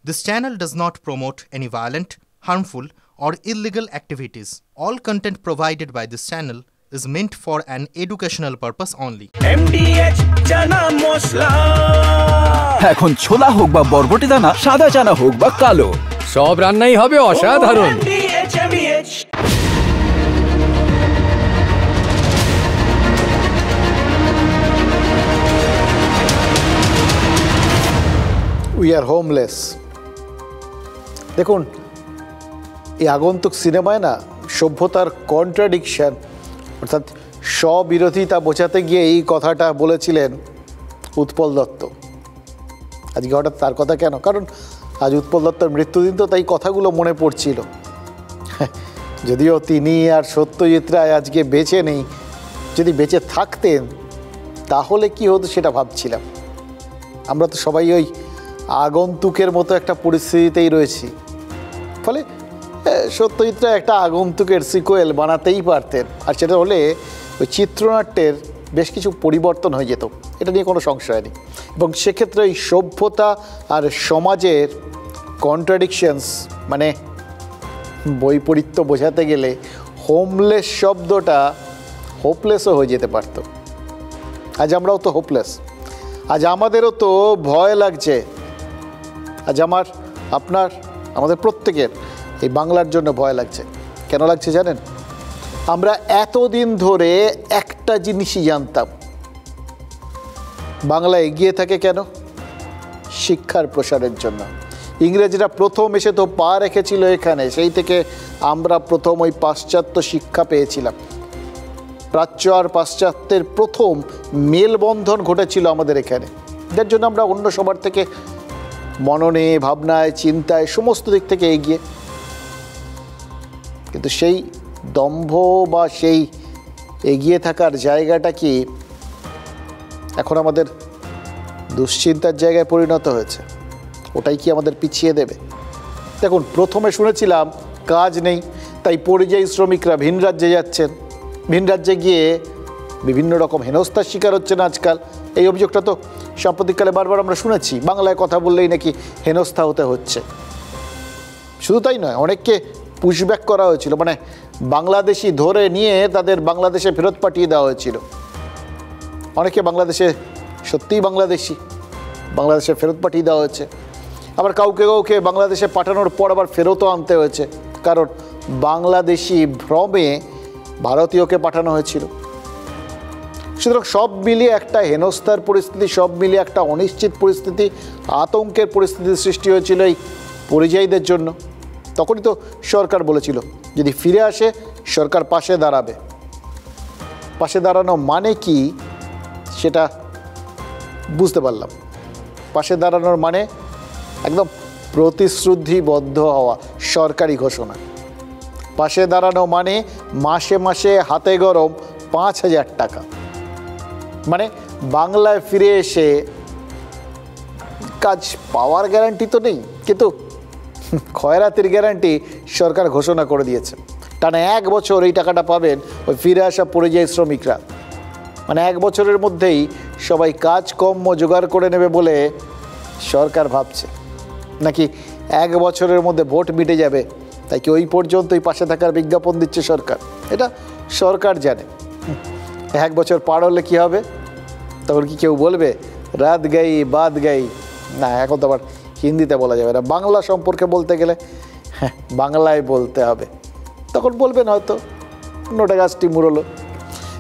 This channel does not promote any violent, harmful, or illegal activities. All content provided by this channel is meant for an educational purpose only. MDH chana masala এখন ছোলা হোক বা বরবটি দানা, সাদা চানা হোক বা কালো, সব রান্নাই হবে অসাধারণ। MDH we are homeless. দেখুন, এই আগন্তুক সিনেমায় না সভ্যতার কন্ট্রাডিকশন অর্থাৎ স্ববিরোধিতা বোঝাতে গিয়ে এই কথাটা বলেছিলেন উৎপল দত্ত। আজকে হঠাৎ তার কথা কেন? কারণ আজ উৎপল দত্তর মৃত্যুদিন, তো তাই কথাগুলো মনে পড়ছিল। যদিও তিনি আর সত্যজিৎ রায় আজকে বেঁচে নেই, যদি বেঁচে থাকতেন তাহলে কি হতো সেটা ভাবছিলাম। আমরা তো সবাই ওই আগন্তুকের মতো একটা পরিস্থিতিতেই রয়েছি। ফলে সত্যজিৎ রায় একটা আগন্তুকের সিকুয়েল বানাতেই পারতেন, আর সেটা হলে ওই চিত্রনাট্যের বেশ কিছু পরিবর্তন হয়ে যেত, এটা নিয়ে কোনো সংশয় নেই। এবং সেক্ষেত্রে ওই সভ্যতা আর সমাজের কন্ট্রাডিকশনস মানে বৈপরীত্য বোঝাতে গেলে হোমলেস শব্দটা হোপলেসও হয়ে যেতে পারত। আজ আমরাও তো হোপলেস, আজ আমাদেরও তো ভয় লাগছে। আজ আমার, আপনার, আমাদের প্রত্যেকের এই বাংলার জন্য ভয় লাগছে। কেন লাগছে জানেন? আমরা এতদিন ধরে একটা জিনিসই জানতাম, বাংলা এগিয়ে থাকে কেন? শিক্ষার প্রসারের জন্য। ইংরেজরা প্রথম এসে তো পা রেখেছিল এখানে, সেই থেকে আমরা প্রথম ওই পাশ্চাত্য শিক্ষা পেয়েছিলাম। প্রাচ্য আর পাশ্চাত্যের প্রথম মেলবন্ধন ঘটেছিল আমাদের এখানে, যার জন্য আমরা অন্য সবার থেকে মননে, ভাবনায়, চিন্তায়, সমস্ত দিক থেকে এগিয়ে। কিন্তু সেই দম্ভ বা সেই এগিয়ে থাকার জায়গাটা কি এখন আমাদের দুশ্চিন্তার জায়গায় পরিণত হয়েছে? ওটাই কি আমাদের পিছিয়ে দেবে? দেখুন, প্রথমে শুনেছিলাম কাজ নেই, তাই পরিযায়ী শ্রমিকরা ভিন রাজ্যে যাচ্ছেন, ভিন রাজ্যে গিয়ে বিভিন্ন রকম হেনস্থার শিকার হচ্ছেন আজকাল। এই অভিযোগটা তো সাম্প্রতিককালে বারবার আমরা শুনেছি, বাংলায় কথা বললেই নাকি হেনস্থা হতে হচ্ছে। শুধু তাই নয়, অনেককে পুশব্যাক করা হয়েছিল, মানে বাংলাদেশি ধরে নিয়ে তাদের বাংলাদেশে ফেরত পাঠিয়ে দেওয়া হয়েছিল। অনেকে বাংলাদেশে সত্যিই বাংলাদেশে ফেরত পাঠিয়ে দেওয়া হয়েছে। আবার কাউকে কাউকে বাংলাদেশে পাঠানোর পর আবার ফেরতও আনতে হয়েছে, কারণ বাংলাদেশি ভ্রমে ভারতীয়কে পাঠানো হয়েছিল। সুতরাং সব মিলিয়ে একটা হেনস্থার পরিস্থিতি, সব মিলিয়ে একটা অনিশ্চিত পরিস্থিতি, আতঙ্কের পরিস্থিতির সৃষ্টি হয়েছিল এই পরিযায়ীদের জন্য। তখনই তো সরকার বলেছিল যদি ফিরে আসে সরকার পাশে দাঁড়াবে। পাশে দাঁড়ানো মানে কি সেটা বুঝতে পারলাম। পাশে দাঁড়ানোর মানে একদম প্রতিশ্রুতিবদ্ধ হওয়া, সরকারি ঘোষণা। পাশে দাঁড়ানো মানে মাসে মাসে হাতে গরম 5,000 টাকা। মানে বাংলায় ফিরে এসে কাজ পাওয়ার গ্যারান্টি তো নেই, কিন্তু খয়রাতির গ্যারান্টি সরকার ঘোষণা করে দিয়েছে। টানা 1 বছর এই টাকাটা পাবেন ওই ফিরে আসা পরিযায়ী শ্রমিকরা। মানে 1 বছরের মধ্যেই সবাই কাজকর্ম জোগাড় করে নেবে বলে সরকার ভাবছে, নাকি 1 বছরের মধ্যে ভোট মিটে যাবে, তাই কি ওই পর্যন্তই পাশে থাকার বিজ্ঞাপন দিচ্ছে সরকার? এটা সরকার জানে। 1 বছর পার হলে কী হবে? তখন কি কেউ বলবে রাত গাই বাদ গাই? না, এখন তো আবার হিন্দিতে বলা যাবে না, বাংলা সম্পর্কে বলতে গেলে বাংলায় বলতে হবে। তখন বলবেন হয়তো নোটা গাছটি মুড়লো।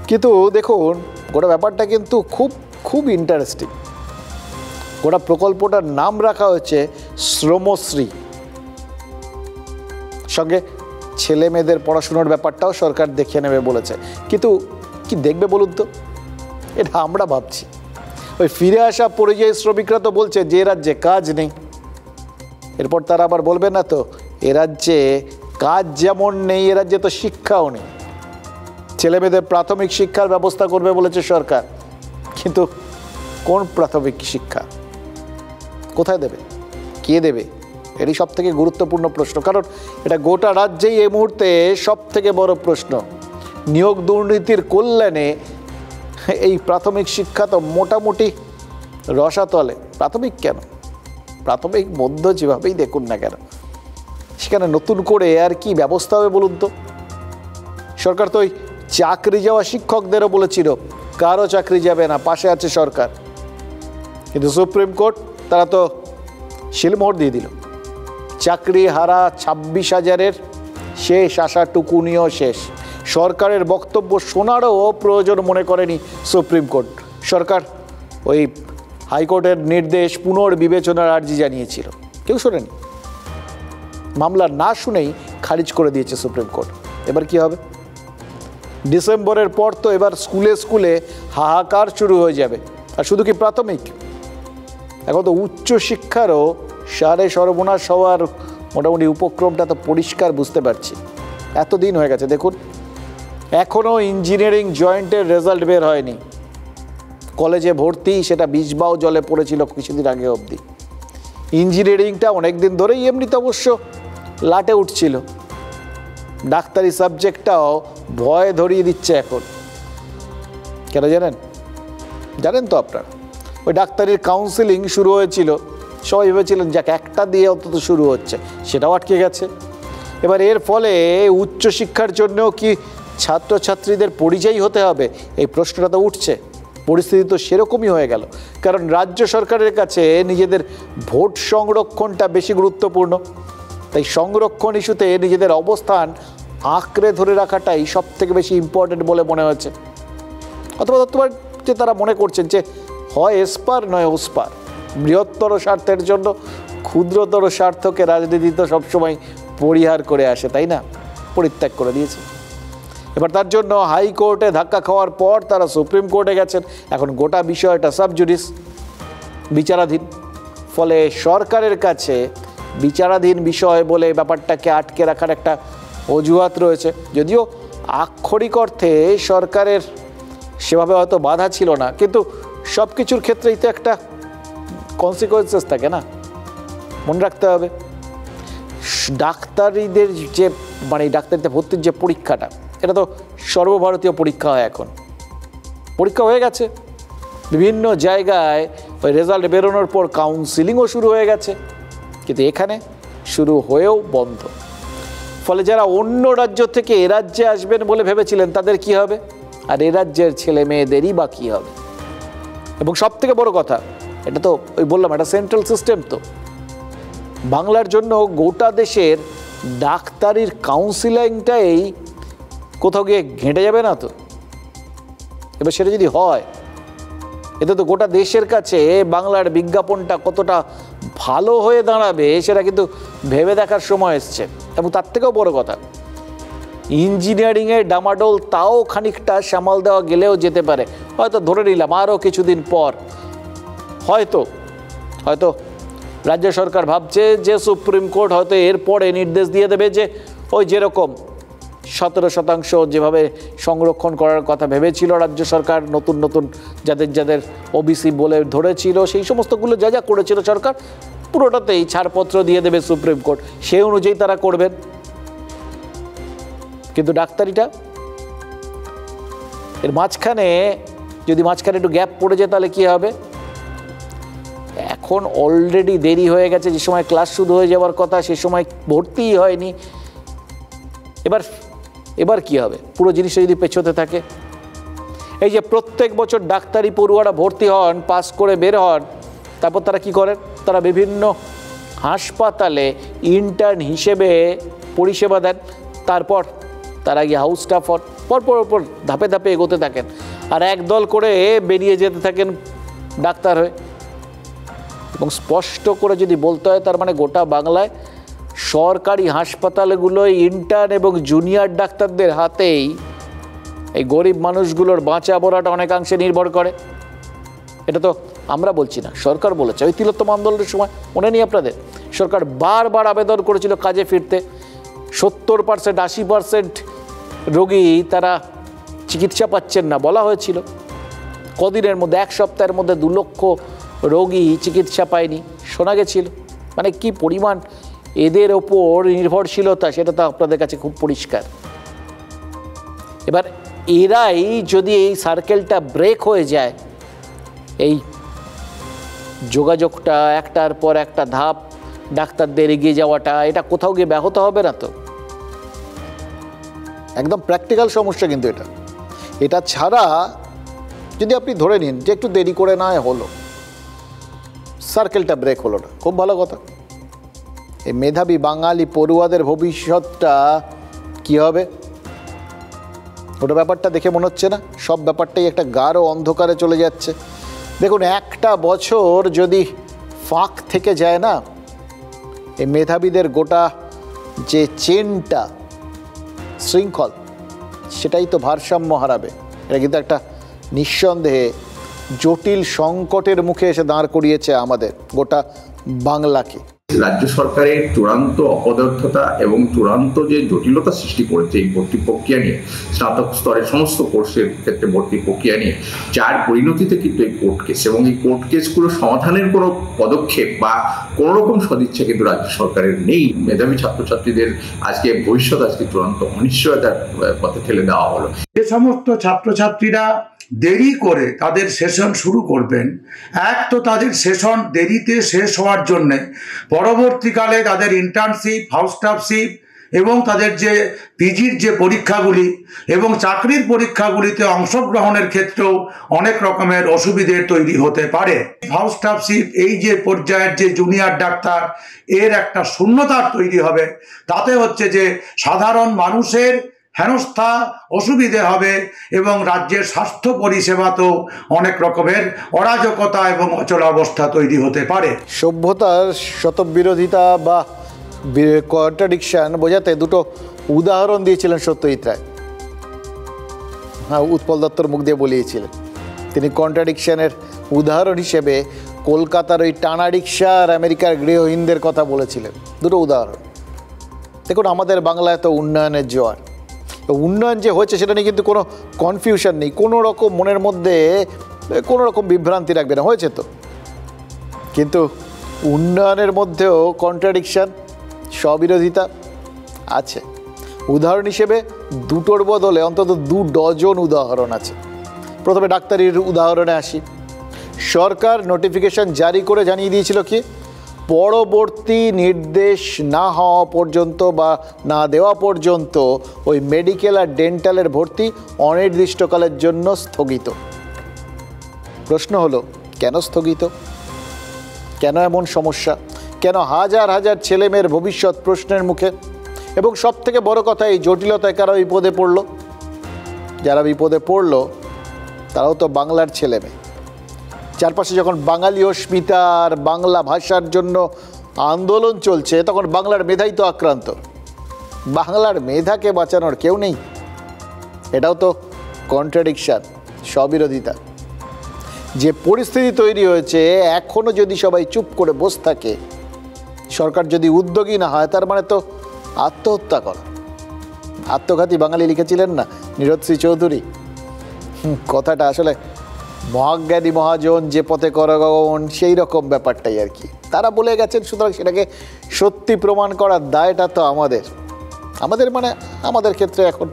কিন্তু দেখুন, গোটা ব্যাপারটা কিন্তু খুব ইন্টারেস্টিং। গোটা প্রকল্পটার নাম রাখা হয়েছে শ্রমশ্রী, সঙ্গে ছেলে মেয়েদের পড়াশুনোর ব্যাপারটাও সরকার দেখে নেবে বলেছে। কিন্তু কি দেখবে বলুন তো? এটা আমরা ভাবছি। ওই ফিরে আসা পরিযায়ী শ্রমিকরা তো বলছে যে রাজ্যে কাজ নেই। এরপর তারা আবার বলবে না তো এ রাজ্যে কাজ যেমন নেই, এ রাজ্যে তো শিক্ষাও নেই। ছেলেমেয়েদের প্রাথমিক শিক্ষার ব্যবস্থা করবে বলেছে সরকার, কিন্তু কোন প্রাথমিক শিক্ষা কোথায় দেবে, কে দেবে? এটি সব থেকে গুরুত্বপূর্ণ প্রশ্ন, কারণ এটা গোটা রাজ্যেই এই মুহূর্তে সব থেকে বড় প্রশ্ন। নিয়োগ দুর্নীতির কল্যাণে এই প্রাথমিক শিক্ষা তো মোটামুটি রসাতলে। প্রাথমিক কেন, প্রাথমিক মধ্য যেভাবেই দেখুন না কেন, সেখানে নতুন করে আর কি ব্যবস্থা হবে বলুন তো? সরকার তো ওই চাকরি যাওয়া শিক্ষকদেরও বলেছিল কারো চাকরি যাবে না, পাশে আছে সরকার। কিন্তু সুপ্রিম কোর্ট তারা তো শিলমোহর দিয়ে দিল। চাকরি হারা 26,000-এর শেষ আশাটুকু নিয়েও শেষ। সরকারের বক্তব্য শোনারও প্রয়োজন মনে করেনি সুপ্রিম কোর্ট। সরকার ওই হাইকোর্টের নির্দেশ পুনর্বিবেচনার আর্জি জানিয়েছিল, কেউ শোনেনি। মামলা না শুনেই খারিজ করে দিয়েছে সুপ্রিম কোর্ট। এবার কি হবে? ডিসেম্বরের পর তো এবার স্কুলে স্কুলে হাহাকার শুরু হয়ে যাবে। আর শুধু কি প্রাথমিক, এখন তো উচ্চ শিক্ষারও সর্বনাশ হওয়ার মোটামুটি উপক্রমটা তো পরিষ্কার বুঝতে পারছি। এতদিন হয়ে গেছে দেখুন, এখনও ইঞ্জিনিয়ারিং জয়েন্টের রেজাল্ট বের হয়নি। কলেজে ভর্তি সেটা বিষবাও জলে পড়েছিল কিছুদিন আগে অবধি। ইঞ্জিনিয়ারিংটা অনেক দিন ধরেই এমনিতে অবশ্য লাটে উঠছিল। ডাক্তারি সাবজেক্টটাও ভয় ধরিয়ে দিচ্ছে এখন। কেন জানেন? জানেন তো আপনারা, ওই ডাক্তারির কাউন্সিলিং শুরু হয়েছিল, সবাই ভেবেছিলেন যাক একটা দিয়ে অন্তত শুরু হচ্ছে, সেটাও আটকে গেছে। এবার এর ফলে উচ্চশিক্ষার জন্যও কি ছাত্রছাত্রীদের পরিযায়ী হতে হবে, এই প্রশ্নটা তো উঠছে। পরিস্থিতি তো সেরকমই হয়ে গেল, কারণ রাজ্য সরকারের কাছে নিজেদের ভোট সংরক্ষণটা বেশি গুরুত্বপূর্ণ। তাই সংরক্ষণ ইস্যুতে নিজেদের অবস্থান আঁকড়ে ধরে রাখাটাই সব থেকে বেশি ইম্পর্টেন্ট বলে মনে হয়েছে। অথবা যে তারা মনে করছেন যে হয় এসপার নয় ওসপার, বৃহত্তর স্বার্থের জন্য ক্ষুদ্রতর স্বার্থকে রাজনীতি তো সবসময় পরিহার করে আসে, তাই না? পরিত্যাগ করে দিয়েছে। এবার তার জন্য হাইকোর্টে ধাক্কা খাওয়ার পর তারা সুপ্রিম কোর্টে গেছেন। এখন গোটা বিষয়টা সাবজুডিস, বিচারাধীন। ফলে সরকারের কাছে বিচারাধীন বিষয় বলে ব্যাপারটাকে আটকে রাখার একটা অজুহাত রয়েছে। যদিও আক্ষরিক অর্থে সরকারের সেভাবে হয়তো বাধা ছিল না, কিন্তু সব কিছুর ক্ষেত্রেই তো একটা কনসিকোয়েন্সেস থাকে না, মনে রাখতে হবে। ডাক্তারিদের যে ডাক্তারিতে ভর্তির যে পরীক্ষাটা, এটা তো সর্বভারতীয় পরীক্ষা হয়। এখন পরীক্ষা হয়ে গেছে বিভিন্ন জায়গায়, ওই রেজাল্ট বেরোনোর পর কাউন্সিলিংও শুরু হয়ে গেছে, কিন্তু এখানে শুরু হয়েও বন্ধ। ফলে যারা অন্য রাজ্য থেকে এ রাজ্যে আসবেন বলে ভেবেছিলেন তাদের কি হবে, আর এ রাজ্যের ছেলে মেয়েদেরই বা কী হবে? এবং সব থেকে বড় কথা, এটা তো ওই বললাম এটা সেন্ট্রাল সিস্টেম, তো বাংলার জন্য গোটা দেশের ডাক্তারির কাউন্সিলিংটাই কোথাও গিয়ে ঘেঁটে যাবে না তো? এবার সেটা যদি হয়, এতে তো গোটা দেশের কাছে বাংলার বিজ্ঞাপনটা কতটা ভালো হয়ে দাঁড়াবে সেটা কিন্তু ভেবে দেখার সময় এসছে। এবং তার থেকেও বড় কথা, ইঞ্জিনিয়ারিংয়ের ডামাডোল তাও খানিকটা সামাল দেওয়া গেলেও যেতে পারে। হয়তো ধরে নিলাম আরও কিছুদিন পর হয়তো রাজ্য সরকার ভাবছে যে সুপ্রিম কোর্ট হয়তো এরপরে নির্দেশ দিয়ে দেবে যে ওই যেরকম 17% যেভাবে সংরক্ষণ করার কথা ভেবেছিল রাজ্য সরকার, নতুন নতুন যাদের ওবিসি বলে ধরেছিল, সেই সমস্তগুলো যা করেছিল সরকার, পুরোটাতেই ছাড়পত্র দিয়ে দেবে সুপ্রিম কোর্ট, সেই অনুযায়ী তারা করবেন। কিন্তু ডাক্তারিটা এর মাঝখানে একটু গ্যাপ পড়ে যায় তাহলে কি হবে? এখন অলরেডি দেরি হয়ে গেছে, যে সময় ক্লাস শুরু হয়ে যাওয়ার কথা সে সময় ভর্তিই হয়নি। এবার কি হবে? পুরো জিনিসটা যদি পেছোতে থাকে, এই যে প্রত্যেক বছর ডাক্তারি পড়ুয়ারা ভর্তি হন, পাস করে বের হন, তারপর তারা কি করেন? তারা বিভিন্ন হাসপাতালে ইন্টার্ন হিসেবে পরিষেবা দেন, তারপর তারা গিয়ে হাউস স্টাফ হন, পরপর ধাপে ধাপে এগোতে থাকেন, আর একদল করে বেরিয়ে যেতে থাকেন ডাক্তার হয়ে। এবং স্পষ্ট করে যদি বলতে হয়, তার মানে গোটা বাংলায় সরকারি হাসপাতালগুলোয় ইন্টার্ন এবং জুনিয়র ডাক্তারদের হাতেই এই গরিব মানুষগুলোর বাঁচা বড়াটা অনেকাংশে নির্ভর করে। এটা তো আমরা বলছি না, সরকার বলেছে। ওই তিলোত্তম আন্দোলনের সময় মনে নেই আপনাদের? সরকার বারবার আবেদন করেছিল কাজে ফিরতে। 70%, 80% রোগী তারা চিকিৎসা পাচ্ছেন না বলা হয়েছিল। কদিনের মধ্যে, এক সপ্তাহের মধ্যে 2 লক্ষ রোগী চিকিৎসা পায়নি শোনা গেছিল। মানে কি পরিমাণ এদের ওপর নির্ভরশীলতা, সেটা তো আপনাদের কাছে খুব পরিষ্কার। এবার এরাই যদি এই সার্কেলটা ব্রেক হয়ে যায়, এই যোগাযোগটা একটার পর একটা ধাপ ডাক্তারদের এগিয়ে যাওয়াটা, এটা কোথাও গিয়ে ব্যাহত হবে না তো? একদম প্র্যাকটিক্যাল সমস্যা কিন্তু এটা ছাড়া যদি আপনি ধরে নিন যে একটু দেরি করে না হলো, সার্কেলটা ব্রেক হলো না, খুব ভালো কথা। এই মেধাবী বাঙালি পড়ুয়াদের ভবিষ্যৎটা কি হবে? ওটা ব্যাপারটা দেখে মনে হচ্ছে না সব ব্যাপারটাই একটা গাঢ় অন্ধকারে চলে যাচ্ছে? দেখুন, একটা বছর যদি ফাঁক থেকে যায় না, এই মেধাবীদের গোটা যে চেনটা, শৃঙ্খল, সেটাই তো ভারসাম্য হারাবে। এটা কিন্তু একটা নিঃসন্দেহে জটিল সংকটের মুখে এসে দাঁড় করিয়েছে আমাদের গোটা বাংলাকে। রাজ্য সরকারের চূড়ান্ত অপদার্থতা এবং চূড়ান্ত যে জটিলতা সৃষ্টি করেছে এই ভর্তি প্রক্রিয়া নিয়ে, স্নাতক স্তরের সমস্ত কোর্সের ক্ষেত্রে ভর্তি প্রক্রিয়া নিয়ে, যার পরিণতিতে কিন্তু এই কোর্ট কেস এবং এই কোর্ট কেসগুলো সমাধানের কোনো পদক্ষেপ বা কোনো রকম সদিচ্ছা কিন্তু রাজ্য সরকারের নেই। মেধাবী ছাত্রছাত্রীদের আজকে ভবিষ্যৎ আজকে চূড়ান্ত অনিশ্চয়তার পথে ঠেলে দেওয়া হলো। যে সমস্ত ছাত্রছাত্রীরা দেরি করে তাদের সেশন শুরু করবেন, এক তো তাদের সেশন দেরিতে শেষ হওয়ার জন্যে পরবর্তীকালে তাদের ইন্টার্নশিপ, হাউসস্টাফশিপ এবং তাদের যে পিজির যে পরীক্ষাগুলি এবং চাকরির পরীক্ষাগুলিতে অংশগ্রহণের ক্ষেত্রেও অনেক রকমের অসুবিধে তৈরি হতে পারে। হাউসস্টাফশিপ, এই যে পর্যায়ের যে জুনিয়র ডাক্তার, এর একটা শূন্যতা তৈরি হবে। তাতে হচ্ছে যে সাধারণ মানুষের হেনস্থা, অসুবিধে হবে এবং রাজ্যের স্বাস্থ্য পরিষেবাতেও অনেক রকমের অরাজকতা এবং অচলাবস্থা তৈরি হতে পারে। সভ্যতার শতবিরোধিতা বা কন্ট্রাডিকশন বোঝাতে দুটো উদাহরণ দিয়েছিলেন সত্যজিৎ রায়। হ্যাঁ, উৎপল দত্তর মুখ দিয়ে বলিয়েছিলেন। তিনি কন্ট্রাডিকশনের উদাহরণ হিসেবে কলকাতার ওই টানা রিক্সা আর আমেরিকার গৃহহীনদের কথা বলেছিলেন। দুটো উদাহরণ। দেখুন, আমাদের বাংলায় তো উন্নয়নের জোয়ার, উন্নয়ন যে হয়েছে সেটা নিয়ে কিন্তু কোনো কনফিউশন নেই, কোনো রকম মনের মধ্যে কোনো রকম বিভ্রান্তি রাখবে না, হয়েছে তো। কিন্তু উন্নয়নের মধ্যেও কন্ট্রাডিকশন, স্ববিরোধিতা আছে। উদাহরণ হিসেবে দুটোর বদলে অন্তত 2 ডজন উদাহরণ আছে। প্রথমে ডাক্তারির উদাহরণে আসি। সরকার নোটিফিকেশন জারি করে জানিয়ে দিয়েছিল কি, পরবর্তী নির্দেশ না হওয়া পর্যন্ত বা না দেওয়া পর্যন্ত ওই মেডিকেল আর ডেন্টালের ভর্তি অনির্দিষ্টকালের জন্য স্থগিত। প্রশ্ন হলো, কেন স্থগিত? কেন এমন সমস্যা? কেন হাজার হাজার ছেলেমেয়ের ভবিষ্যৎ প্রশ্নের মুখে? এবং সব থেকে বড় কথা, এই জটিলতায় কারা বিপদে পড়ল? যারা বিপদে পড়ল তারাও তো বাংলার ছেলেমেয়ে। চারপাশে যখন বাঙালি অস্মিতা আর বাংলা ভাষার জন্য আন্দোলন চলছে, তখন বাংলার মেধাই তো আক্রান্ত। বাংলার মেধাকে বাঁচানোর কেউ নেই। এটাও তো কন্ট্রাডিকশন, স্ববিরোধিতা। যে পরিস্থিতি তৈরি হয়েছে, এখনও যদি সবাই চুপ করে বসে থাকে, সরকার যদি উদ্যোগী না হয়, তার মানে তো আত্মহত্যা করা। আত্মঘাতী বাঙালি লিখেছিলেন না নীরদ চৌধুরী? কথাটা আসলে মহাজ্ঞানী মহাজন যে পথে করগমন, সেই রকম ব্যাপারটাই আর কি। তারা বলে গেছেন, সুতরাং সেটাকে সত্যি প্রমাণ করার দায়টা তো আমাদের মানে আমাদের ক্ষেত্রে এখন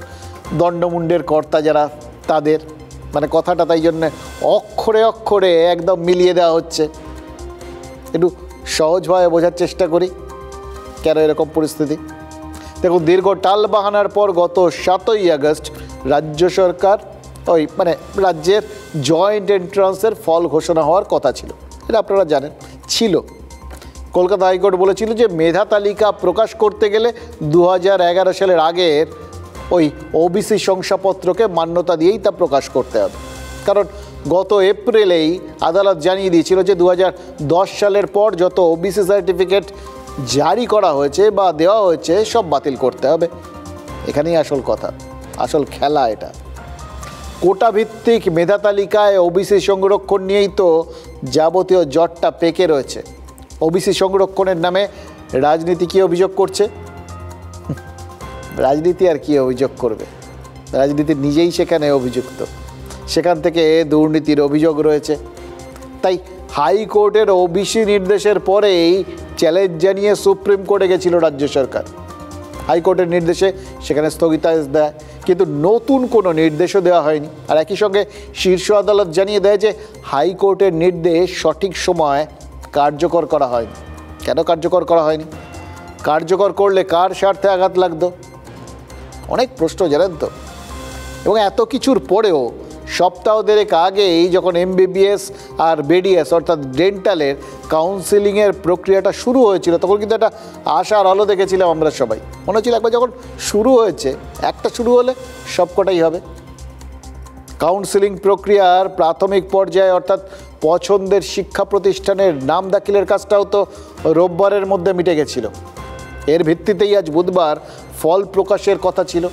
দণ্ডমুণ্ডের কর্তা যারা, তাদের মানে কথাটা তাই জন্যে অক্ষরে অক্ষরে একদম মিলিয়ে দেওয়া হচ্ছে। একটু সহজভাবে বোঝার চেষ্টা করি কেন এরকম পরিস্থিতি। দেখুন, দীর্ঘ টাল বাহানার পর গত 7ই আগস্ট রাজ্য সরকার রাজ্যের জয়েন্ট এন্ট্রান্সের ফল ঘোষণা হওয়ার কথা ছিল। এটা আপনারা জানেন ছিল। কলকাতা হাইকোর্ট বলেছিল যে মেধা তালিকা প্রকাশ করতে গেলে 2011 সালের আগের ওই ওবিসি শংসাপত্রকে মান্যতা দিয়েই তা প্রকাশ করতে হবে। কারণ গত এপ্রিলেই আদালত জানিয়ে দিয়েছিল যে 2010 সালের পর যত ওবিসি সার্টিফিকেট জারি করা হয়েছে বা দেওয়া হয়েছে সব বাতিল করতে হবে। এখানেই আসল কথা, আসল খেলা এটা। কোটা ভিত্তিক মেধা তালিকায় ওবিসি সংরক্ষণ নিয়েই তো যাবতীয় জটটা পেকে রয়েছে। ওবিসি সংরক্ষণের নামে রাজনীতি কি অভিযোগ করছে? রাজনীতি আর কি অভিযোগ করবে? রাজনীতি নিজেই সেখানে অভিযুক্ত, সেখান থেকে দুর্নীতির অভিযোগ রয়েছে। তাই হাইকোর্টের ওবিসি নির্দেশের পরেই চ্যালেঞ্জ জানিয়ে সুপ্রিম কোর্টে গেছিল রাজ্য সরকার। হাইকোর্টের নির্দেশে সেখানে স্থগিতাদেশ দেয়, কিন্তু নতুন কোনো নির্দেশও দেওয়া হয়নি। আর একই সঙ্গে শীর্ষ আদালত জানিয়ে দেয় যে হাইকোর্টের নির্দেশ সঠিক সময় কার্যকর করা হয়নি। কেন কার্যকর করা হয়নি? কার্যকর করলে কার স্বার্থে আঘাত লাগতো? অনেক প্রশ্ন, জানেন তো। এবং এত কিছুর পরেও সপ্তাহ দেড়েক আগেই যখন MBBS আর BDS অর্থাৎ ডেন্টালের কাউন্সিলিংয়ের প্রক্রিয়াটা শুরু হয়েছিল, তখন কিন্তু একটা আশার আলো দেখেছিলাম আমরা সবাই। মনে হচ্ছিল একবার যখন শুরু হয়েছে, একটা শুরু হলে সবকটাই হবে। কাউন্সিলিং প্রক্রিয়ার প্রাথমিক পর্যায়ে অর্থাৎ পছন্দের শিক্ষা প্রতিষ্ঠানের নাম দাখিলের কাজটাও তো রোববারের মধ্যে মিটে গেছিল। এর ভিত্তিতেই আজ বুধবার ফল প্রকাশের কথা ছিল।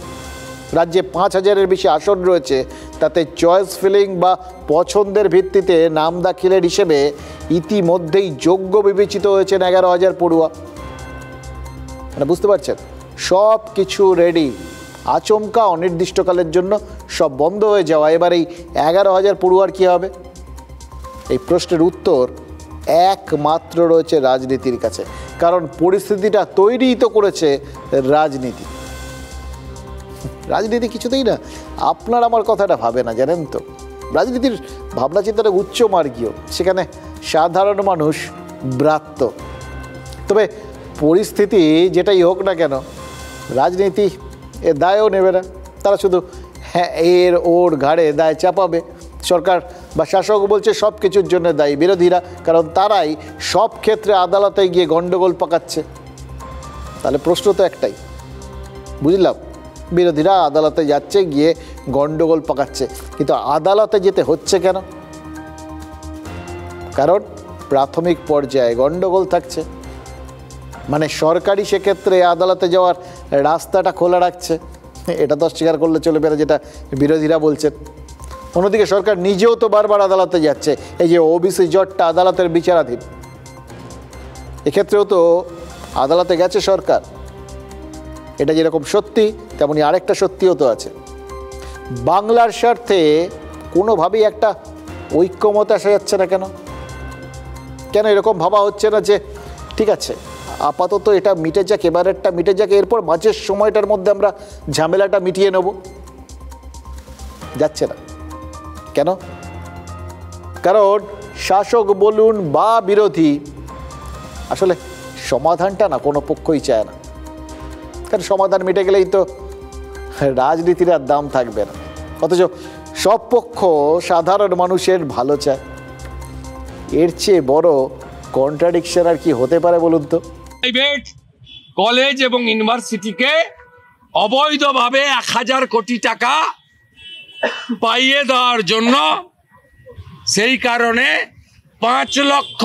রাজ্যে 5,000-এর বেশি আসন রয়েছে, তাতে চয়েস ফিলিং বা পছন্দের ভিত্তিতে নাম দাখিলের হিসেবে ইতিমধ্যেই যোগ্য বিবেচিত হয়েছেন 11,000 পড়ুয়া। মানে বুঝতে পারছেন, সব কিছু রেডি। আচমকা অনির্দিষ্টকালের জন্য সব বন্ধ হয়ে যাওয়া, এবার এই 11,000 পড়ুয়ার কী হবে? এই প্রশ্নের উত্তর একমাত্র রয়েছে রাজনীতির কাছে, কারণ পরিস্থিতিটা তৈরিই তো করেছে রাজনীতি। রাজনীতি কিছুতেই না আপনার আমার কথাটা ভাবে না, জানেন তো। রাজনীতির ভাবনা চিন্তাটা উচ্চমার্গীয়, সেখানে সাধারণ মানুষ ব্রাত্য। তবে পরিস্থিতি যেটাই হোক না কেন, রাজনীতি এ দায়ও নেবে না। তারা শুধু হ্যাঁ এর ওর ঘাড়ে দায় চাপাবে। সরকার বা শাসক বলছে সব কিছুর জন্য দায়ী বিরোধীরা, কারণ তারাই সব ক্ষেত্রে আদালতে গিয়ে গণ্ডগোল পাকাচ্ছে। তাহলে প্রশ্ন তো একটাই, বুঝলাম বিরোধীরা আদালতে যাচ্ছে, গিয়ে গণ্ডগোল পাকাচ্ছে, কিন্তু আদালতে যেতে হচ্ছে কেন? কারণ প্রাথমিক পর্যায়ে গণ্ডগোল থাকছে, মানে সরকারি সেক্ষেত্রে আদালতে যাওয়ার রাস্তাটা খোলা রাখছে। এটা তো অস্বীকার করলে চলবে না, যেটা বিরোধীরা বলছেন। অন্যদিকে সরকার নিজেও তো বারবার আদালতে যাচ্ছে। এই যে ওবিসি জটটা আদালতের বিচারাধীন, এক্ষেত্রেও তো আদালতে গেছে সরকার। এটা যেরকম সত্যি, তেমনি আরেকটা সত্যিও তো আছে। বাংলার স্বার্থে কোনোভাবেই একটা ঐক্যমত আসা যাচ্ছে না কেন? কেন এরকম ভাবা হচ্ছে না যে ঠিক আছে আপাতত এটা মিটে যাক, এবারেরটা মিটে যাক, এরপর মাঝের সময়টার মধ্যে আমরা ঝামেলাটা মিটিয়ে নেব? যাচ্ছে না কেন? কারণ শাসক বলুন বা বিরোধী, আসলে সমাধানটা না কোনো পক্ষই চায় না। কারণ সমাধান মিটে গেলেই তো রাজনীতির আর দাম থাকবে না। অথচ সব পক্ষ সাধারণ মানুষের ভালো চায়। এর চেয়ে বড় কন্ট্রাডিকশন আর কি হতে পারে বলুন তো? প্রাইভেট কলেজ এবং ইউনিভার্সিটিকে অবৈধভাবে 1,000 কোটি টাকা পাইয়ে দেওয়ার জন্য, সেই কারণে 5 লক্ষ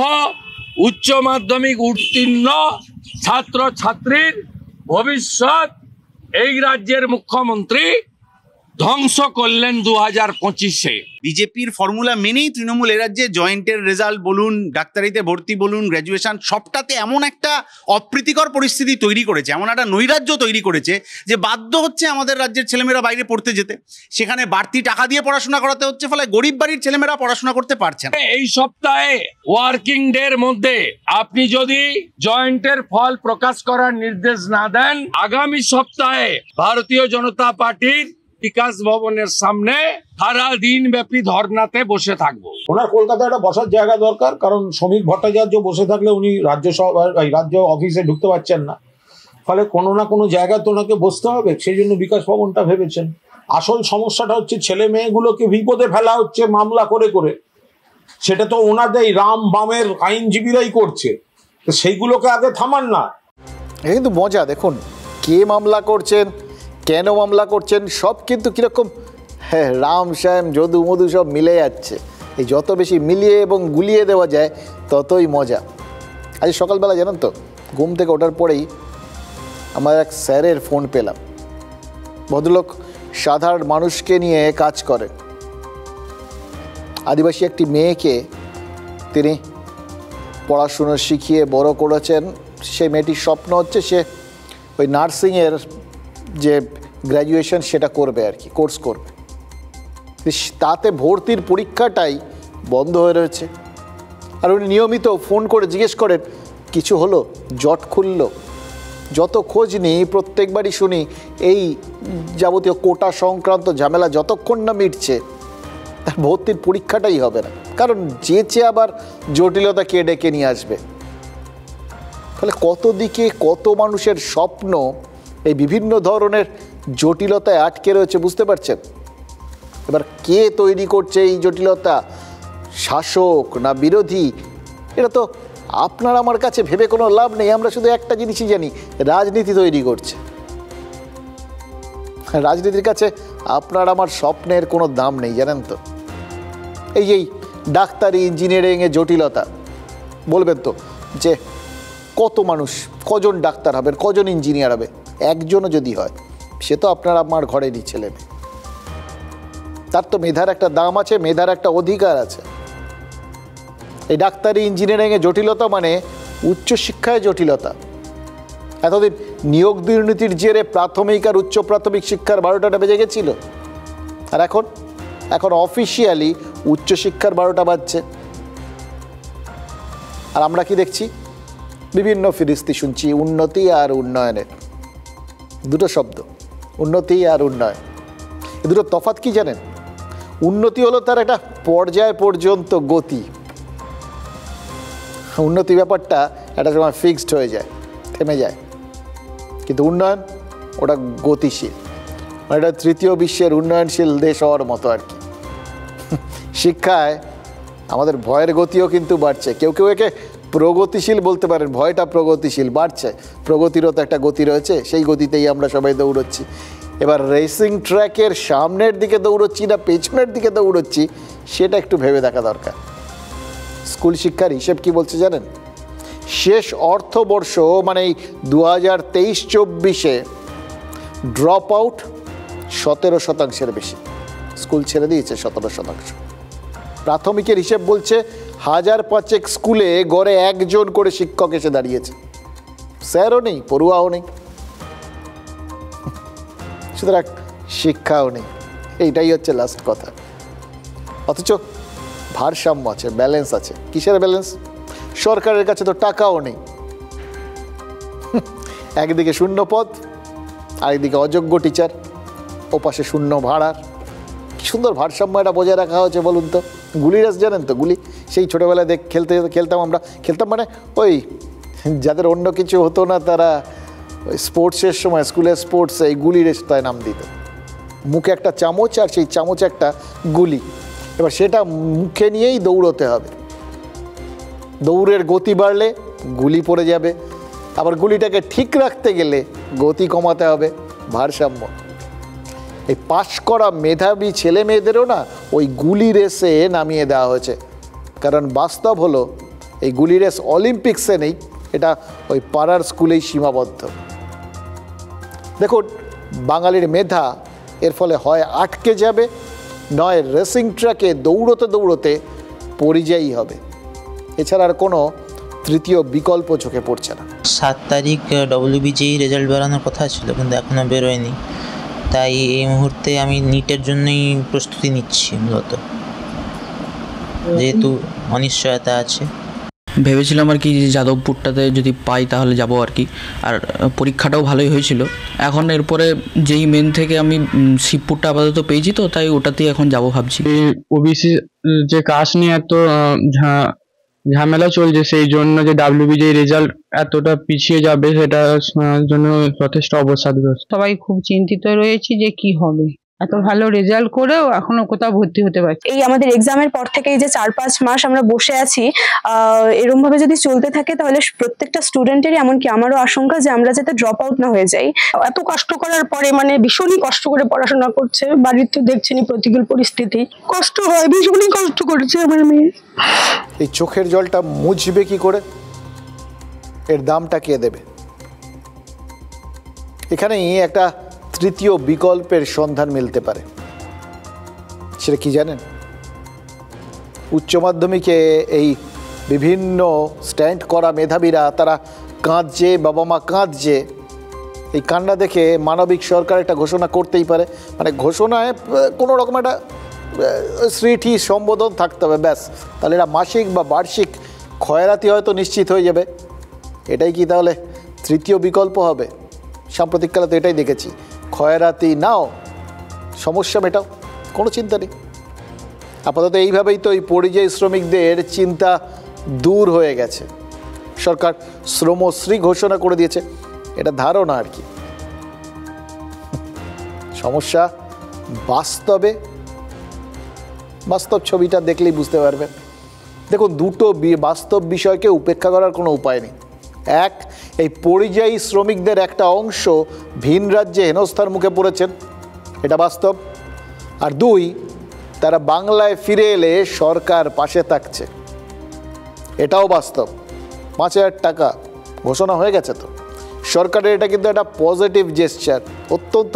উচ্চ মাধ্যমিক উত্তীর্ণ ছাত্র ছাত্রীর ভবিষ্যৎ এই রাজ্যের মুখ্যমন্ত্রী ধ্বংস করলেন 2025-এ। বিজেপির ফর্মুলা মেনেই তৃণমূল এ রাজ্যে জয়েন্টের রেজাল্ট বলুন, ডাক্তারিতে ভর্তি বলুন, গ্র্যাজুয়েশন, সবটাতে এমন একটা অপ্রীতিকর পরিস্থিতি তৈরি করেছে, এমন একটা নৈরাজ্য তৈরি করেছে যে বাধ্য হচ্ছে আমাদের রাজ্যের ছেলেমেয়েরা বাইরে পড়তে যেতে। সেখানে বাড়তি টাকা দিয়ে পড়াশোনা করাতে হচ্ছে, ফলে গরিব বাড়ির ছেলেমেয়েরা পড়াশোনা করতে পারছে না। এই সপ্তাহে ওয়ার্কিং ডের মধ্যে আপনি যদি জয়েন্টের ফল প্রকাশ করার নির্দেশ না দেন, আগামী সপ্তাহে ভারতীয় জনতা পার্টির বিকাশ ভবনের সামনে সারা দিন ব্যাপী ধর্নাতে বসে থাকবো। ওনার কলকাতায় একটা বসার জায়গা দরকার, কারণ শ্রমিক ভট্টাচার্য বসে থাকলে উনি রাজ্য অফিসে ঢুকতে পারছেন না। ফলে কোনো না কোনো জায়গায় তো ওনাকে বসতে হবে, সেই জন্য বিকাশ ভবনটা ভেবেছেন। আসল সমস্যাটা হচ্ছে ছেলে মেয়েগুলোকে বিপদে ফেলা হচ্ছে মামলা করে করে। সেটা তো ওনাদের রাম বামের আইনজীবীরাই করছে, তো সেইগুলোকে আগে থামান না। কিন্তু মজা দেখুন, কে মামলা করছেন, কেন মামলা করছেন, সব কিন্তু কীরকম হ্যাঁ রাম শ্যাম যদু মধু সব মিলে যাচ্ছে। এই যত বেশি মিলিয়ে এবং গুলিয়ে দেওয়া যায় ততই মজা। আজ সকালবেলা জানেন তো, ঘুম থেকে ওঠার পরেই আমার এক স্যারের ফোন পেলাম। ভদ্রলোক সাধারণ মানুষকে নিয়ে কাজ করে। আদিবাসী একটি মেয়েকে তিনি পড়াশুনো শিখিয়ে বড় করেছেন। সেই মেয়েটির স্বপ্ন হচ্ছে সে ওই নার্সিংয়ের যে গ্র্যাজুয়েশন সেটা করবে আর কি, কোর্স করবে। তাতে ভর্তির পরীক্ষাটাই বন্ধ হয়ে রয়েছে। আর উনি নিয়মিত ফোন করে জিজ্ঞেস করেন কিছু হলো, জট খুললো। যত খোঁজ নিই প্রত্যেকবারই শুনি এই যাবতীয় কোটা সংক্রান্ত ঝামেলা যতক্ষণ না মিটছে তার ভর্তির পরীক্ষাটাই হবে না। কারণ যেচে আবার জটিলতা কে ডেকে নিয়ে আসবে। ফলে কত দিকে কত মানুষের স্বপ্ন এই বিভিন্ন ধরনের জটিলতায় আটকে রয়েছে, বুঝতে পারছেন? এবার কে তৈরি করছে এই জটিলতা, শাসক না বিরোধী, এটা তো আপনার আমার কাছে ভেবে কোনো লাভ নেই। আমরা শুধু একটা জিনিসই জানি, রাজনীতি তৈরি করছে। রাজনীতির কাছে আপনার আমার স্বপ্নের কোনো দাম নেই, জানেন তো। এই ডাক্তারি ইঞ্জিনিয়ারিংয়ে জটিলতা, বলবেন তো যে কত মানুষ, কজন ডাক্তার হবেন, কজন ইঞ্জিনিয়ার হবে? একজনও যদি হয়, সে তো আপনার আমার ঘরেরই ছেলে মেয়ে। তার তো মেধার একটা দাম আছে, মেধার একটা অধিকার আছে। এই ডাক্তারি ইঞ্জিনিয়ারিংয়ে জটিলতা মানে উচ্চশিক্ষায় জটিলতা। এতদিন নিয়োগ দুর্নীতির জেরে প্রাথমিক আর উচ্চ প্রাথমিক শিক্ষার 12টা বেজে গেছিল, আর এখন অফিসিয়ালি উচ্চশিক্ষার 12টা বাজছে। আর আমরা কি দেখছি? বিভিন্ন ফিরিস্তি শুনছি উন্নতি আর উন্নয়নের, দুটো শব্দ, উন্নতি আর উন্নয়ন। এ দুটো তফাৎ কি জানেন? উন্নতি হলো তার একটা পর্যায় পর্যন্ত গতি। উন্নতি ব্যাপারটা একটা সময় ফিক্সড হয়ে যায়, থেমে যায়। কিন্তু উন্নয়ন ওটা গতিশীল, এটা তৃতীয় বিশ্বের উন্নয়নশীল দেশ হওয়ার মতো আর কি। শিক্ষায় আমাদের ভয়ের গতিও কিন্তু বাড়ছে। কেউ কেউ একে প্রগতিশীল বলতে পারেন, ভয়টা প্রগতিশীল, বাড়ছে। প্রগতিরও তো একটা গতি রয়েছে, সেই গতিতেই আমরা সবাই দৌড়চ্ছি। এবার রেসিং ট্র্যাকের সামনের দিকে দৌড়চ্ছি না পেছনের দিকে দৌড়চ্ছি, সেটা একটু ভেবে দেখা দরকার। স্কুল শিক্ষার হিসেব কি বলছে জানেন? শেষ অর্থবর্ষ মানে এই 2023-24-এ ড্রপ আউট 17% বেশি, স্কুল ছেড়ে দিয়েছে 17%। প্রাথমিকের হিসেব বলছে 1005 স্কুলে গড়ে একজন করে শিক্ষক এসে দাঁড়িয়েছে। স্যারও নেই, পড়ুয়াও নেই, সুতরাং শিক্ষাও নেই। এইটাই হচ্ছে লাস্ট কথা। অথচ ভারসাম্য আছে, ব্যালেন্স আছে। কিসের ব্যালেন্স? সরকারের কাছে তো টাকাও নেই। একদিকে শূন্য পদ, আরেকদিকে অযোগ্য টিচার, ওপাশে শূন্য ভাড়ার। কি সুন্দর ভারসাম্য এটা বজায় রাখা হয়েছে বলুন তো। গুলি রেস জানেন তো? গুলি সেই ছোটোবেলায় খেলতাম আমরা। খেলতাম মানে ওই যাদের অন্য কিছু হতো না, তারা ওই স্পোর্টসের সময়, স্কুলের স্পোর্টসে এই গুলি রেসটায় নাম দিত। মুখে একটা চামচ আর সেই চামচে একটা গুলি, এবার সেটা মুখে নিয়েই দৌড়তে হবে। দৌড়ের গতি বাড়লে গুলি পড়ে যাবে, আবার গুলিটাকে ঠিক রাখতে গেলে গতি কমাতে হবে। ভারসাম্য। এই পাশ করা মেধাবী ছেলে মেয়েদেরও না ওই গুলি রেসে নামিয়ে দেওয়া হয়েছে। কারণ বাস্তব হলো এই গুলি রেস অলিম্পিক্সে নেই, এটা ওই পাড়ার স্কুলেই সীমাবদ্ধ। দেখুন, বাঙালির মেধা এর ফলে হয় আটকে যাবে, নয় রেসিং ট্র্যাকে দৌড়তে দৌড়তে পরিযায়ী হবে। এছাড়া আর কোনো তৃতীয় বিকল্প চোখে পড়ছে না। 7 তারিখ ডব্লিউবিজেই রেজাল্ট বেরোনোর কথা ছিল, কিন্তু এখনও বেরোয়নি। তাই এই মুহূর্তে আমি নিটের জন্যই প্রস্তুতি নিচ্ছি মূলত, যেহেতু অনিশ্চয়তা আছে। ভেবেছিলাম আর কি যে যাদবপুরটাতে যদি পাই তাহলে যাব আর কি। আর পরীক্ষাটাও ভালোই হয়েছিল। এখন এরপরে যেই মেন থেকে আমি শিবপুরটা আপাতত পেয়েছি, তো তাই ওটাতেই এখন যাব ভাবছি। ওবিসি যে কাস্ট নিয়ে এত ঝামেলা চলছে, সেই জন্য যে ডাব্লিউবিজি রেজাল্ট এতটা পিছিয়ে যাবে, সেটার জন্য যথেষ্ট অবসাদগ্রস্ত। সবাই খুব চিন্তিত রয়েছি যে কি হবে। এত ভালো রেজাল্ট করেও এখনো কোথাও ভর্তি হতে পারছি। এই আমাদের এক্সামের পর থেকে এই যে 4-5 মাস আমরা বসে আছি, এরকম ভাবে যদি চলতে থাকে তাহলে প্রত্যেকটা স্টুডেন্টেরই, এমনকি আমারও আশঙ্কা যে আমরা যাতে ড্রপ আউট না হয়ে যাই। এত কষ্ট করার পরে মানে ভীষণই কষ্ট করে পড়াশোনা করছে, বাড়ির তো দেখছেনই প্রতিকূল পরিস্থিতি, কষ্ট হয়, ভীষণই কষ্ট করেছে আমার মেয়ে। এই চোখের জলটা মুছবে কি করে? এর দামটা কে দেবে? এখানেই একটা তৃতীয় বিকল্পের সন্ধান মিলতে পারে। সেটা কি জানেন? উচ্চ মাধ্যমিকে এই বিভিন্ন স্ট্যান্ড করা মেধাবীরা তারা কাঁদছে, বাবা মা কাঁদছে। এই কান্না দেখে মানবিক সরকার একটা ঘোষণা করতেই পারে। মানে ঘোষণায় কোনো রকম একটা স্মৃতি সম্বোধন থাকতে হবে, ব্যাস। তাহলে এরা মাসিক বা বার্ষিক খয়রাতি হয়তো নিশ্চিত হয়ে যাবে। এটাই কি তাহলে তৃতীয় বিকল্প হবে? সাম্প্রতিককালে তো এটাই দেখেছি, খয়রাতি নাও, সমস্যা মেটাও, কোনো চিন্তা নেই। আপাতত এইভাবেই তো এই পরিযায়ী শ্রমিকদের চিন্তা দূর হয়ে গেছে। সরকার শ্রমশ্রী ঘোষণা করে দিয়েছে, এটা ধারণা আর কি। সমস্যা বাস্তব ছবিটা দেখলেই বুঝতে পারবেন। দেখুন, দুটো বাস্তব বিষয়কে উপেক্ষা করার কোনো উপায় নেই। এক, এই পরিযায়ী শ্রমিকদের একটা অংশ ভিন রাজ্যে হেনস্থার মুখে পড়েছেন, এটা বাস্তব। আর দুই, তারা বাংলায় ফিরে এলে সরকার পাশে থাকছে, এটাও বাস্তব। 5,000 টাকা ঘোষণা হয়ে গেছে তো সরকারের, এটা কিন্তু একটা পজিটিভ জেস্চার, অত্যন্ত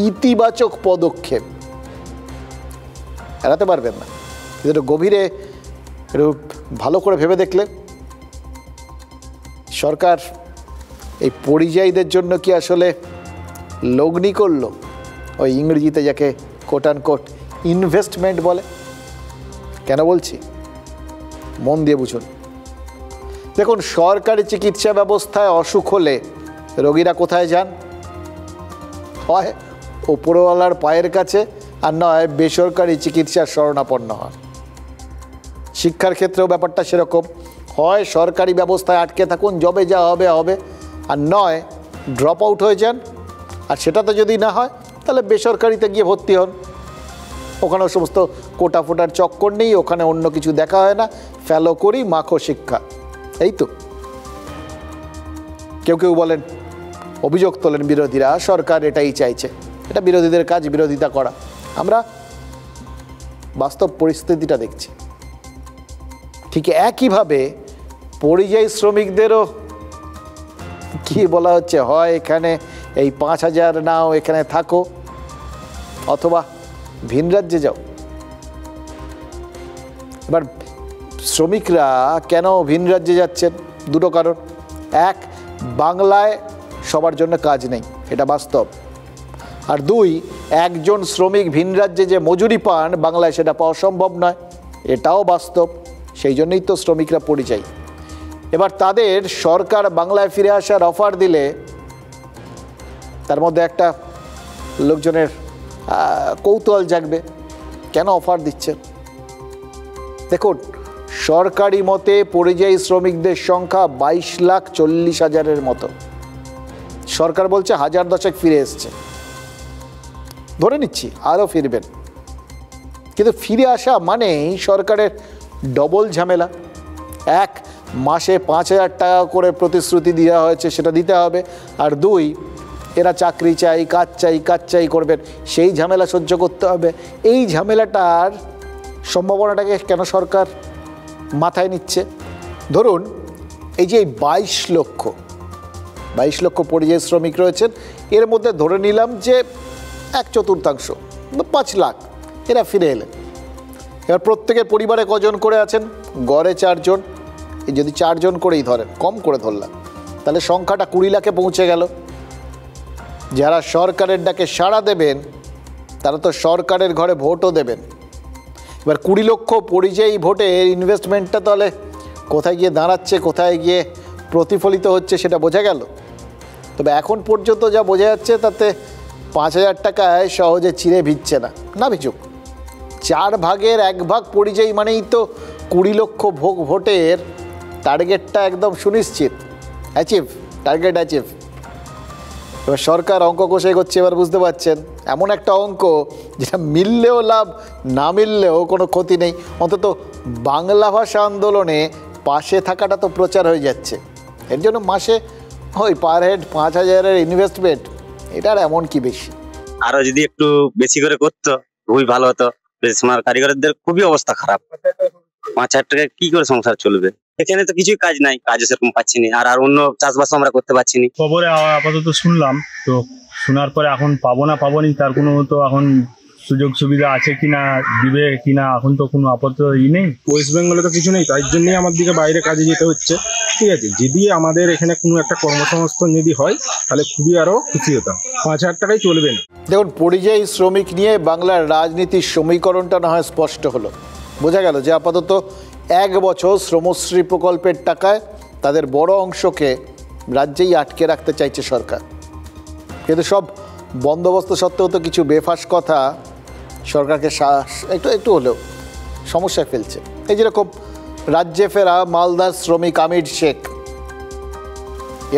ইতিবাচক পদক্ষেপ, এড়াতে পারবেন না। কিন্তু গভীরে ভালো করে ভেবে দেখলে সরকার এই পরিযায়ীদের জন্য কি আসলে লগ্নি করলো? ওই ইংরেজিতে যাকে কোট অ্যান্ড কোট ইনভেস্টমেন্ট বলে। কেন বলছি মন দিয়ে বুঝুন। দেখুন, সরকারি চিকিৎসা ব্যবস্থায় অসুখ হলে রোগীরা কোথায় যান? হয় ওপরওয়ালার পায়ের কাছে, আর নয় বেসরকারি চিকিৎসার শরণাপন্ন হন। শিক্ষার ক্ষেত্রেও ব্যাপারটা সেরকম, হয় সরকারি ব্যবস্থায় আটকে থাকুন, যবে যা হবে হবে, আর নয় ড্রপ আউট হয়ে যান। আর সেটাতে যদি না হয় তাহলে বেসরকারিতে গিয়ে ভর্তি হন। ওখানেও সমস্ত কোটা ফোটার চক্কর নেই, ওখানে অন্য কিছু দেখা হয় না, ফেলো করি মাখো শিক্ষা, এই তো। কেউ কেউ বলেন, অভিযোগ তোলেন বিরোধীরা, সরকার এটাই চাইছে। এটা বিরোধীদের কাজ, বিরোধিতা করা। আমরা বাস্তব পরিস্থিতিটা দেখছি। ঠিক একইভাবে পরিযায়ী শ্রমিকদেরও কি বলা হচ্ছে, হয় এখানে এই 5,000 নাও, এখানে থাকো, অথবা ভিন রাজ্যে যাও। এবার শ্রমিকরা কেন ভিন রাজ্যে যাচ্ছেন? দুটো কারণ। এক, বাংলায় সবার জন্য কাজ নেই, এটা বাস্তব। আর দুই, একজন শ্রমিক ভিন রাজ্যে যে মজুরি পান বাংলায় সেটা পাওয়া সম্ভব নয়, এটাও বাস্তব। সেই জন্যই তো শ্রমিকরা পরিযায়ী। এবার তাদের সরকার বাংলায় ফিরে আসার অফার দিলে তার মধ্যে একটা লোকজনের কৌতূহল জাগবে, কেন অফার দিচ্ছেন? দেখুন, সরকারি মতে পরিযায়ী শ্রমিকদের সংখ্যা 22,40,000-এর মতো। সরকার বলছে 1000-10 ফিরে এসছে, ধরে নিচ্ছি আরও ফিরবেন। কিন্তু ফিরে আসা মানেই সরকারের ডবল ঝামেলা। এক, মাসে 5,000 টাকা করে প্রতিশ্রুতি দেওয়া হয়েছে, সেটা দিতে হবে। আর দুই, এরা চাকরি চাই, কাজ চাই করবেন, সেই ঝামেলা সহ্য করতে হবে। এই ঝামেলাটার সম্ভাবনাটাকে কেন সরকার মাথায় নিচ্ছে? ধরুন, এই যে 22 লক্ষ পরিযায়ী শ্রমিক রয়েছেন, এর মধ্যে ধরে নিলাম যে 1/4 5 লাখ এরা ফিরে এলেন। এবার প্রত্যেকের পরিবারে কজন করে আছেন? গড়ে 4 জন। যদি 4 জন করেই ধরেন, কম করে ধরলাম, তাহলে সংখ্যাটা 20 লাখে পৌঁছে গেল। যারা সরকারের ডাকে সাড়া দেবেন তারা তো সরকারের ঘরে ভোটও দেবেন। এবার 20 লক্ষ পরিযায়ী ভোটের ইনভেস্টমেন্টটা তাহলে কোথায় গিয়ে দাঁড়াচ্ছে, কোথায় গিয়ে প্রতিফলিত হচ্ছে সেটা বোঝা গেল। তবে এখন পর্যন্ত যা বোঝা যাচ্ছে তাতে 5,000 টাকায় সহজে চিড়ে ভিজছে না ভিজুক। 4 ভাগের 1 ভাগ পরিযায়ী মানেই তো 20 লক্ষ ভোটের টার্গেটটা একদম সুনিশ্চিত, টার্গেট অ্যাচিভ। এবার সরকার অঙ্ক কষাই করছে, এবার বুঝতে পারছেন, এমন একটা অঙ্ক যেটা মিললেও লাভ, না মিললেও কোনো ক্ষতি নেই। অন্তত বাংলা ভাষা আন্দোলনে পাশে থাকাটা তো প্রচার হয়ে যাচ্ছে। এর জন্য মাসে ওই পার হেড 5,000-এর ইনভেস্টমেন্ট, এটার এমন কি বেশি। আরো যদি একটু বেশি করে করতো খুবই ভালো হতো। কারিগরদের খুবই অবস্থা খারাপ, 5,000 টাকায় কি করে সংসার চলবে? এখানে তো কিছুই কাজ নাই, কাজও সেরকম পাচ্ছি না, আর অন্য চাষবাস আমরা করতে পারছি না। খবরে আপাতত শুনলাম, তো শোনার পরে এখন পাবো নি তার কোনো তো এখন সুযোগ সুবিধা আছে কিনা, দিবে কিনা, এখন তো কোনো আপাতত নেই। ওয়েস্ট বেঙ্গলে তো কিছু নেই, তাই জন্যই আমার দিকে বাইরে কাজে যেতে হচ্ছে। ঠিক আছে, যদি আমাদের এখানে কোনো একটা কর্মসংস্থান যদি হয় তাহলে খুবই আরো খুশি হতাম। 5,000 টাকায় চলবে না। দেখুন, পরিযায়ী শ্রমিক নিয়ে বাংলার রাজনীতির সমীকরণটা না হয় স্পষ্ট হলো। বোঝা গেল যে আপাতত 1 বছর শ্রমশ্রী প্রকল্পের টাকায় তাদের বড় অংশকে রাজ্যেই আটকে রাখতে চাইছে সরকার। কিন্তু সব বন্দোবস্ত সত্ত্বেও তো কিছু বেফাস কথা সরকারকে একটু হলেও সমস্যায় ফেলছে। এই যেরকম রাজ্যে ফেরা মালদার শ্রমিক আমির শেখ,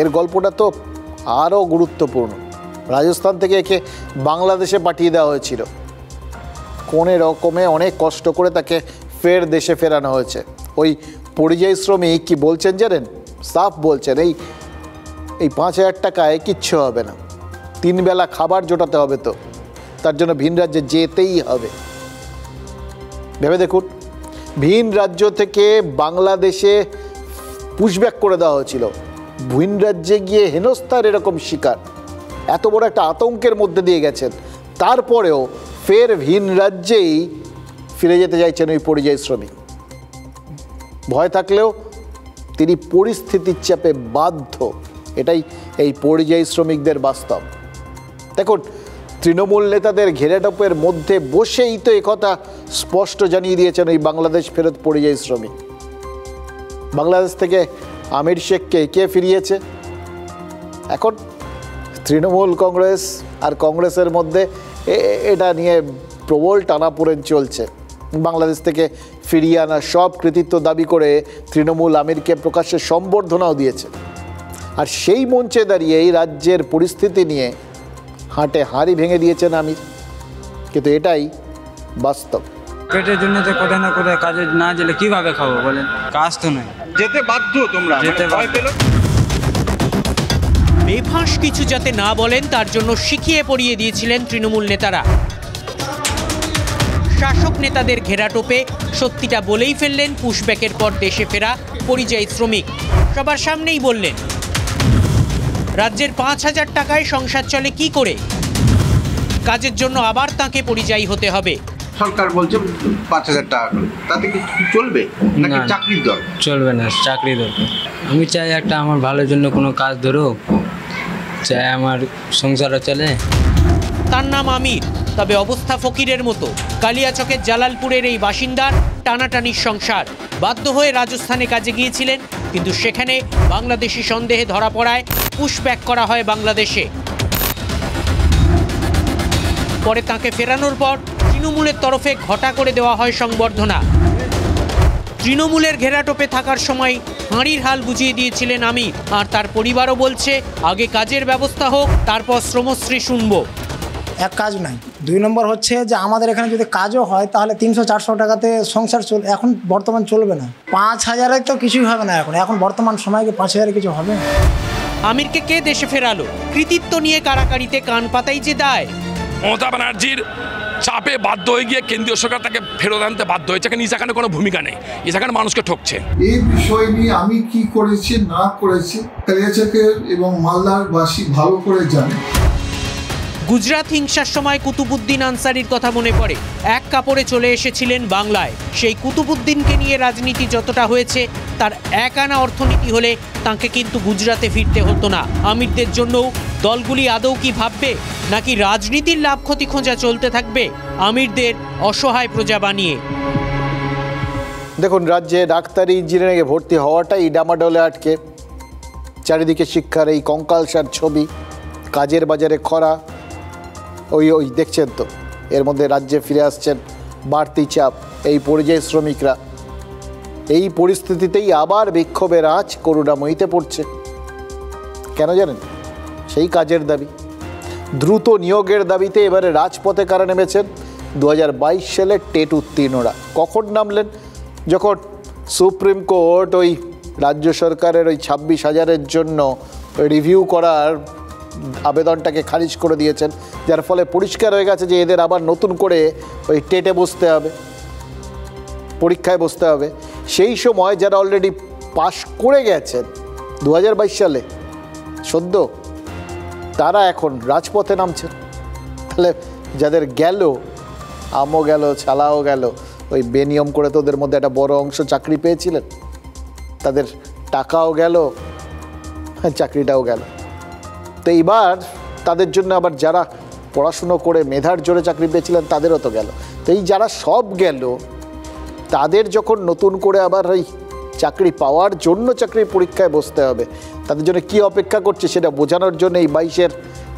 এর গল্পটা তো আরও গুরুত্বপূর্ণ। রাজস্থান থেকে একে বাংলাদেশে পাঠিয়ে দেওয়া হয়েছিল, কোনে রকমে অনেক কষ্ট করে তাকে ফের দেশে ফেরানো হয়েছে। ওই পরিযায়ী শ্রমিক কি বলছেন জানেন? সাফ বলছেন এই 5,000 টাকায় কিচ্ছু হবে না, 3 বেলা খাবার জোটাতে হবে, তো তার জন্য ভিন রাজ্যে যেতেই হবে। ভেবে দেখুন, ভিন রাজ্য থেকে বাংলাদেশে পুশব্যাক করে দেওয়া হয়েছিল, ভিন রাজ্যে গিয়ে হেনস্থার এরকম শিকার, এত বড় একটা আতঙ্কের মধ্যে দিয়ে গেছেন, তারপরেও ফের ভিন রাজ্যেই ফিরে যেতে চাইছেন ওই পরিযায়ী শ্রমিক। ভয় থাকলেও তিনি পরিস্থিতির চাপে বাধ্য, এটাই এই পরিযায়ী শ্রমিকদের বাস্তব। দেখুন, তৃণমূল নেতাদের ঘেরাটোপের মধ্যে বসেই তো একথা স্পষ্ট জানিয়ে দিয়েছেন ওই বাংলাদেশ ফেরত পরিযায়ী শ্রমিক। বাংলাদেশ থেকে আমির শেখকে কে ফিরিয়েছে? এখন তৃণমূল কংগ্রেস আর কংগ্রেসের মধ্যে এটা নিয়ে প্রবল টানাপোড়েন চলছে। বাংলাদেশ থেকে ফিরিয়ে আনা সব কৃতিত্ব দাবি করে তৃণমূল আমিরকে প্রকাশ্যে সম্বর্ধনাও দিয়েছে। আর সেই মঞ্চে দাঁড়িয়ে এই রাজ্যের পরিস্থিতি নিয়ে হাঁটে হাঁড়ি ভেঙে দিয়েছেন আমির, কিন্তু এটাই বাস্তব। পেটের জন্য তো কোথায় না কোথায় কাজে না গেলে কিভাবে খাবো বলেন? কাজ তো নাই, যেতে বাধ্য তোমরা, যেতে বাধ্য। বেফাঁস কিছু যাতে না বলেন তার জন্য শিখিয়ে পড়িয়ে দিয়েছিলেন তৃণমূল নেতারা। শাসক নেতাদের ঘেরাটোপে সত্যিটা বলেই ফেললেন পুশব্যাকের পর দেশে ফেরা পরিযায়ী শ্রমিক। সবার সামনেই বললেন, রাজ্যের 5,000 টাকায় সংসার চলে কি করে? কাজের জন্য আবার তাকে পরিযায়ী হতে হবে। সরকার বলছে 5,000 টাকা করে, তাতে কি চলবে নাকি চাকরির দরকার? চলবে না, চাকরি দরকার। আমি চাই একটা আমার ভালোর জন্য কোনো কাজ ধরো, চাই আমার সংসারও চলে। তার নাম আমির, তবে অবস্থা ফকিরের মতো। কালিয়াচকের জালালপুরের এই বাসিন্দার টানাটানির সংসার। বাধ্য হয়ে রাজস্থানে কাজে গিয়েছিলেন, কিন্তু সেখানে বাংলাদেশি সন্দেহে ধরা পড়ায় পুশব্যাক করা হয় বাংলাদেশে। পরে তাকে ফেরানোর পর তৃণমূলের তরফে ঘটা করে দেওয়া হয় সংবর্ধনা। তৃণমূলের ঘেরাটোপে থাকার সময় হাঁড়ির হাল বুঝিয়ে দিয়েছিলেন আমির, আর তার পরিবারও বলছে আগে কাজের ব্যবস্থা হোক, তারপর শ্রমশ্রী শুনবো। এক কাজ নাই, 2 নম্বর হচ্ছে যে আমাদের এখানে যদি কাজও হয় তাহলে 300-400 টাকাতে সংসার এখন বর্তমান চলবে না। 5,000 তো কিছুই হবে না এখন বর্তমান সময়ে 5,000 কিছু হবে না। আমিরকে কে দেশে ফেরালো? কৃতিত্ব নিয়ে কারাকারিতে কান পাতাই যে দায়। মমতা ব্যানার্জির চাপে বাধ্য হয়ে গিয়ে কেন্দ্রীয় সরকার তাকে ফেরত আনতে বাধ্য হয়েছে। এখানে কোনো ভূমিকা নেই, এখানে মানুষকে ঠকছে। এই বিষয় নিয়ে আমি কি করেছি না করেছি কালিয়াচকের এবং মালদার বাসী ভালো করে জানে। গুজরাট হিংসার সময় কুতুবুদ্দিন আনসারির কথা মনে পড়ে। এক কাপড়ে চলে এসেছিলেন বাংলায়। সেই কুতুবুদ্দিনকে নিয়ে রাজনীতি যতটা হয়েছে, তার এক আনা অর্থনীতি হলে তাকে কিন্তু গুজরাটে ফিরতে হতো না। আমিরদের জন্যও দলগুলি আদৌ কি ভাববে, নাকি রাজনীতির লাভ ক্ষতি খোঁজা চলতে থাকবে আমিরদের অসহায় প্রজা বানিয়ে? দেখুন, রাজ্যে ডাক্তারি ইঞ্জিনিয়ারিংয়ে ভর্তি হওয়াটাই ডামাডোলে আটকে। চারিদিকে শিক্ষার এই কঙ্কালসার ছবি, কাজের বাজারে খরা। ওই দেখছেন তো, এর মধ্যে রাজ্যে ফিরে আসছেন বাড়তি চাপ এই পরিযায়ী শ্রমিকরা। এই পরিস্থিতিতেই আবার বিক্ষোভের আঁচ করুণাময়ীতে পড়ছে। কেন জানেন? সেই কাজের দাবি, দ্রুত নিয়োগের দাবিতে এবারে রাজপথে কারা নেমেছেন? 2022 সালে টেট উত্তীর্ণরা। কখন নামলেন? যখন সুপ্রিম কোর্ট ওই রাজ্য সরকারের ওই 26,000-এর জন্য রিভিউ করার আবেদনটাকে খারিজ করে দিয়েছেন, যার ফলে পরিষ্কার হয়ে গেছে যে এদের আবার নতুন করে ওই টেটে বসতে হবে, পরীক্ষায় বসতে হবে। সেই সময় যারা অলরেডি পাশ করে গেছেন 2022 সালে সদ্য, তারা এখন রাজপথে নামছেন। তাহলে যাদের গেল, আমও গেল, ছালাও গেল, ওই বেনিয়ম করে তো ওদের মধ্যে একটা বড় অংশ চাকরি পেয়েছিলেন, তাদের টাকাও গেল, চাকরিটাও গেল। তো এইবার তাদের জন্য আবার যারা পড়াশুনো করে মেধার জোরে চাকরি পেয়েছিলেন তাদেরও তো গেল। তো এই যারা সব গেল, তাদের যখন নতুন করে আবার ওই চাকরি পাওয়ার জন্য চাকরির পরীক্ষায় বসতে হবে, তাদের জন্য কী অপেক্ষা করছে সেটা বোঝানোর জন্য এই 22-এর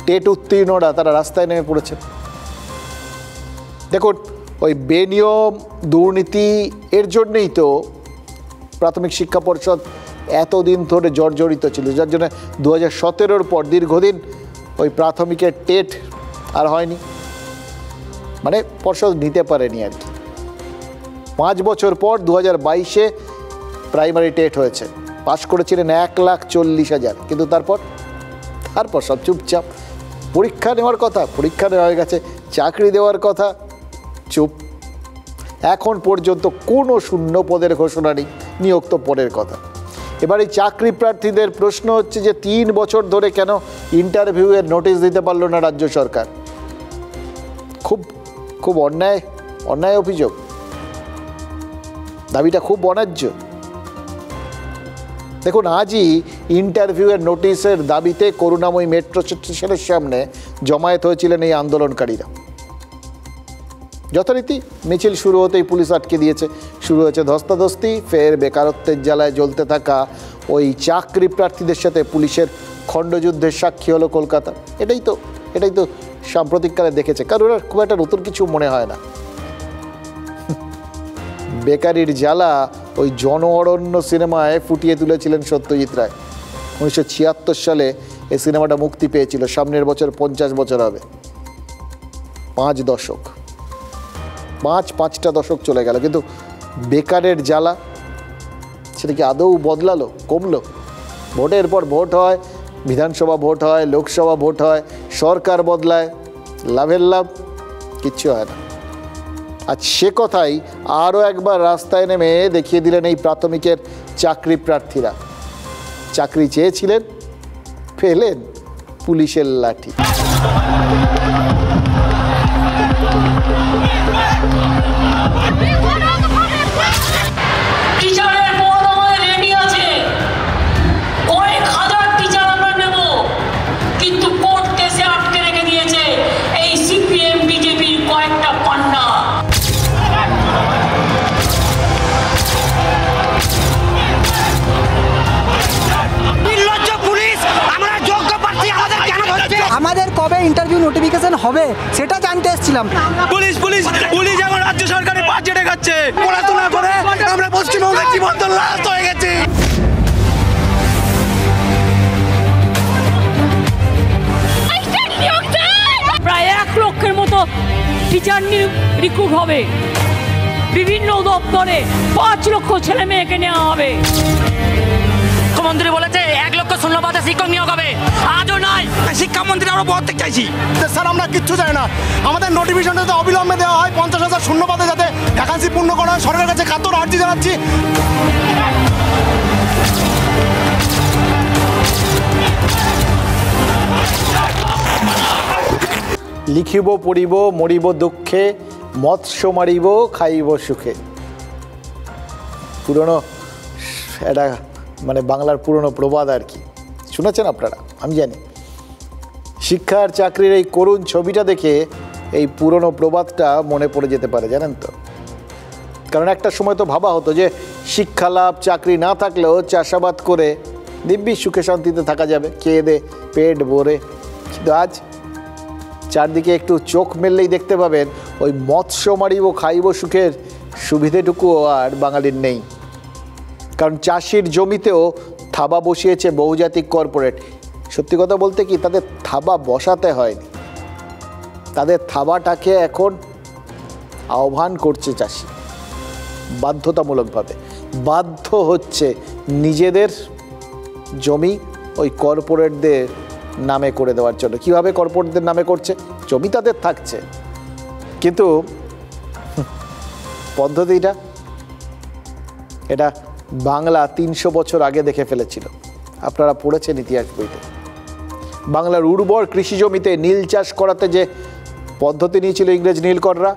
টেট উত্তীর্ণরা তারা রাস্তায় নেমে পড়েছেন। দেখুন, ওই বেনিয়ম দুর্নীতি এর জন্যেই তো প্রাথমিক শিক্ষা পর্ষদ এতদিন ধরে জর্জরিত ছিল, যার জন্য 2017-র পর দীর্ঘদিন ওই প্রাথমিকের টেট আর হয়নি, মানে পর্ষদ নিতে পারেনি আর কি। 5 বছর পর 2022-এ প্রাইমারি টেট হয়েছে, পাশ করেছিলেন 1,40,000, কিন্তু তারপর সব চুপচাপ। পরীক্ষা নেওয়ার কথা, পরীক্ষা নেওয়া হয়ে গেছে, চাকরি দেওয়ার কথা, চুপ। এখন পর্যন্ত কোনো শূন্য পদের ঘোষণা নেই, নিয়োগ তো পরের কথা। এবার এই চাকরি প্রার্থীদের প্রশ্ন হচ্ছে যে 3 বছর ধরে কেন ইন্টারভিউয়ের নোটিশ দিতে পারল না রাজ্য সরকার? খুব অন্যায় অভিযোগ, দাবিটা খুব অন্যায্য। দেখুন, আজই ইন্টারভিউয়ের নোটিশের দাবিতে করুণাময়ী মেট্রো স্টেশনের সামনে জমায়েত হয়েছিলেন এই আন্দোলনকারীরা। যথারীতি মিছিল শুরু হতেই পুলিশ আটকে দিয়েছে, শুরু হয়েছে ধস্তাধস্তি। ফের বেকারত্বের জ্বালায় জ্বলতে থাকা ওই চাকরি প্রার্থীদের সাথে পুলিশের খণ্ডযুদ্ধের সাক্ষী হলো কলকাতা। এটাই তো সাম্প্রতিককালে দেখেছে, কারণ ওরা খুব একটা নতুন কিছু মনে হয় না। বেকারির জ্বালা ওই জন অরণ্য সিনেমায় ফুটিয়ে তুলেছিলেন সত্যজিৎ রায়। 1976 সালে এই সিনেমাটা মুক্তি পেয়েছিল, সামনের বছর 50 বছর হবে। 5টা দশক চলে গেল, কিন্তু বেকারের জ্বালা সেটা কি আদৌ বদলালো, কমলো? ভোটের পর ভোট হয়, বিধানসভা ভোট হয়, লোকসভা ভোট হয়, সরকার বদলায়, লাভের লাভ কিচ্ছু হয় না। আজ সে কথাই আরও একবার রাস্তায় নেমে দেখিয়ে দিলেন এই প্রাথমিকের চাকরি প্রার্থীরা। চাকরি চেয়েছিলেন, পেলেন পুলিশের লাঠি। আমাদের কবে ইন্টারভিউ নোটিফিকেশন হবে সেটা জানতে এসেছিলাম। পুলিশ আমার রাজ্য সরকারের বাজেটে খাচ্ছে, পড়াশোনা করে আমরা পশ্চিমবঙ্গের জীবন্ত লাশ হয়ে গেছি। প্রায় 1 লক্ষের মতো টিচার রিক্রুট হবে, বিভিন্ন দপ্তরে 5 লক্ষ ছেলে মেয়েকে নেওয়া হবে। মুখ্যমন্ত্রী বলেছে 1 লক্ষ শূন্যপদে শিক্ষক নিয়োগ হবে, আজও নাই। শিক্ষামন্ত্রী আমরা পদত্যাগ চাইছি। স্যার, আমরা কিচ্ছু চাই না, আমাদের নোটিফিকেশনটা যাতে অবিলম্বে দেওয়া হয়, 50,000 শূন্যপদে যাতে ভ্যাকান্সি পূর্ণ করা হয়, সরকারের কাছে কাতর আর্জি জানাচ্ছি। লিখিব পড়িব মরিব দুঃখে, মৎস্য মারিব খাইব সুখে। পুরনো এটা মানে বাংলার পুরনো প্রবাদ আর কি, শুনেছেন আপনারা? আমি জানি শিক্ষা আর চাকরির এই করুণ ছবিটা দেখে এই পুরনো প্রবাদটা মনে পড়ে যেতে পারে, জানেন তো। কারণ একটা সময় তো ভাবা হতো যে শিক্ষা লাভ, চাকরি না থাকলেও চাষাবাদ করে দিব্যি সুখে শান্তিতে থাকা যাবে, খেয়ে দে পেট ভরে। কিন্তু আজ চারদিকে একটু চোখ মেললেই দেখতে পাবেন ওই মৎস্য মারিব খাইব সুখের সুবিধেটুকুও আর বাঙালির নেই। কারণ চাষির জমিতেও থাবা বসিয়েছে বহুজাতিক কর্পোরেট। সত্যি কথা বলতে কি, তাদের থাবা বসাতে হয়নি, তাদের থাবাটাকে এখন আহ্বান করছে চাষি বাধ্যতামূলকভাবে। বাধ্য হচ্ছে নিজেদের জমি ওই কর্পোরেটদের নামে করে দেওয়ার জন্য। কীভাবে কর্পোরেটদের নামে করছে? জমি তাদের থাকছে, কিন্তু পদ্ধতিটা এটা বাংলা 300 বছর আগে দেখে ফেলেছিল। আপনারা পড়েছেন ইতিহাস বইতে। বাংলার উর্বর কৃষি জমিতে নীল চাষ করাতে যে পদ্ধতি নিয়েছিল ইংরেজ নীলকররা,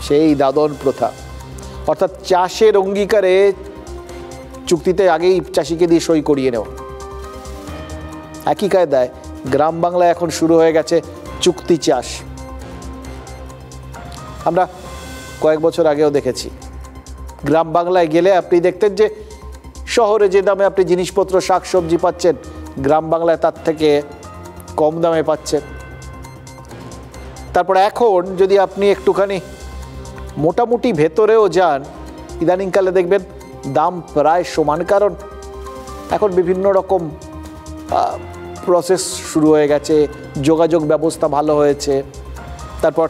সেই দাদন প্রথা। অর্থাৎ চাষের অঙ্গীকারে চুক্তিতে আগেই চাষিকে দিয়ে সই করিয়ে নেওয়া। একই কায়দায় গ্রাম বাংলায় এখন শুরু হয়ে গেছে চুক্তি চাষ। আমরা কয়েক বছর আগেও দেখেছি, গ্রাম বাংলায় গেলে আপনি দেখতেন যে শহরে যে দামে আপনি জিনিসপত্র শাকসবজি পাচ্ছেন, গ্রাম বাংলায় তার থেকে কম দামে পাচ্ছেন। তারপর এখন যদি আপনি একটুখানি মোটামুটি ভেতরেও যান, ইদানিংকালে দেখবেন দাম প্রায় সমান, কারণ এখন বিভিন্ন রকম প্রসেস শুরু হয়ে গেছে, যোগাযোগ ব্যবস্থা ভালো হয়েছে, তারপর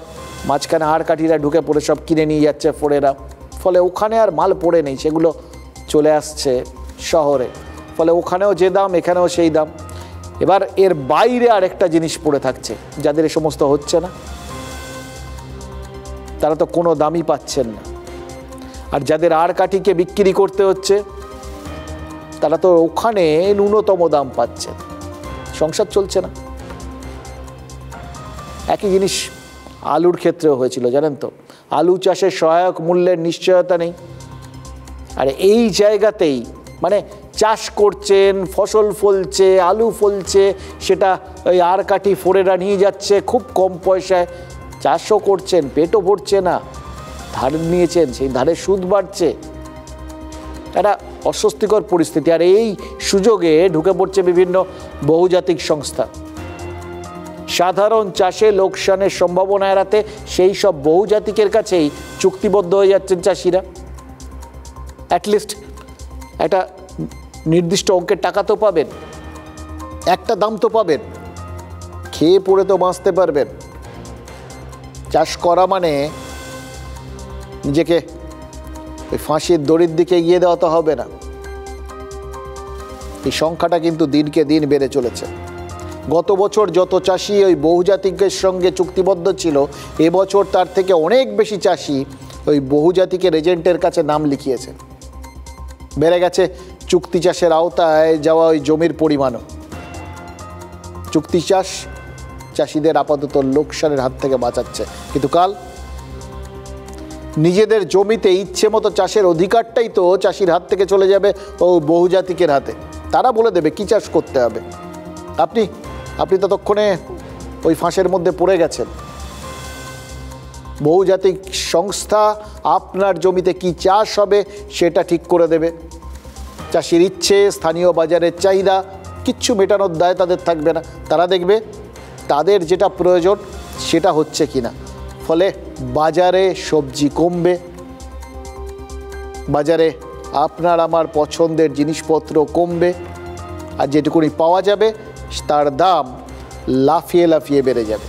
মাঝখানে হাড়কাঠিরা ঢুকে পড়ে সব কিনে নিয়ে যাচ্ছে ফোরেরা, ফলে ওখানে আর মাল পড়ে নেই, সেগুলো চলে আসছে শহরে, ফলে ওখানেও যে দাম এখানেও সেই দাম। এবার এর বাইরে আরেকটা জিনিস পড়ে থাকছে, যাদের এ সমস্ত হচ্ছে না তারা তো কোনো দামই পাচ্ছেন না, আর যাদের হাড়কাঠিকে বিক্রি করতে হচ্ছে তারা তো ওখানে ন্যূনতম দাম পাচ্ছে, সংসার চলছে না। একই জিনিস আলুর ক্ষেত্রেও হয়েছিল, জানেন তো, আলু চাষের সহায়ক মূল্যের নিশ্চয়তা নেই, আর এই জায়গাতেই মানে চাষ করছেন, ফসল ফলছে, আলু ফলছে, সেটা ওই হাড়কাঠি ফোরেরা নিয়ে যাচ্ছে খুব কম পয়সায়, চাষও করছেন, পেটও ভরছে না, ধার নিয়েছেন, সেই ধারের সুদ বাড়ছে, একটা অস্বস্তিকর পরিস্থিতি। আর এই সুযোগে ঢুকে পড়ছে বিভিন্ন বহুজাতিক সংস্থা, সাধারণ চাষে লোকসানের সম্ভাবনা এড়াতে সেই সব বহুজাতিকের কাছেই চুক্তিবদ্ধ হয়ে যাচ্ছেন চাষিরা। অ্যাটলিস্ট একটা নির্দিষ্ট অঙ্কের টাকা তো পাবেন, একটা দাম তো পাবেন, খেয়ে পড়ে তো বাঁচতে পারবেন। চাষ করা মানে নিজেকে ওই ফাঁসির দড়ির দিকে এগিয়ে দেওয়া তো হবে না। এই সংখ্যাটা কিন্তু দিনকে দিন বেড়ে চলেছে। গত বছর যত চাষি ওই বহুজাতিকের সঙ্গে চুক্তিবদ্ধ ছিল, এবছর তার থেকে অনেক বেশি চাষি ওই বহুজাতিকের এজেন্টের কাছে নাম লিখিয়েছে। বেড়ে গেছে চুক্তি চাষের আওতায় যাওয়া ওই জমির পরিমাণও। চুক্তি চাষ চাষিদের আপাতত লোকসানের হাত থেকে বাঁচাচ্ছে, কিন্তু কাল নিজেদের জমিতে ইচ্ছে মতো চাষের অধিকারটাই তো চাষির হাত থেকে চলে যাবে ও বহুজাতিকের হাতে। তারা বলে দেবে কি চাষ করতে হবে। আপনি ততক্ষণে ওই ফাঁসের মধ্যে পড়ে গেছেন। বহুজাতিক সংস্থা আপনার জমিতে কি চাষ হবে সেটা ঠিক করে দেবে। চাষির ইচ্ছে, স্থানীয় বাজারের চাহিদা কিচ্ছু মেটানোর দায় তাদের থাকবে না। তারা দেখবে তাদের যেটা প্রয়োজন সেটা হচ্ছে কিনা। ফলে বাজারে সবজি কমবে, বাজারে আপনার আমার পছন্দের জিনিসপত্র কমবে, আর যেটুকুনি পাওয়া যাবে তার দাম লাফিয়ে লাফিয়ে বেড়ে যাবে।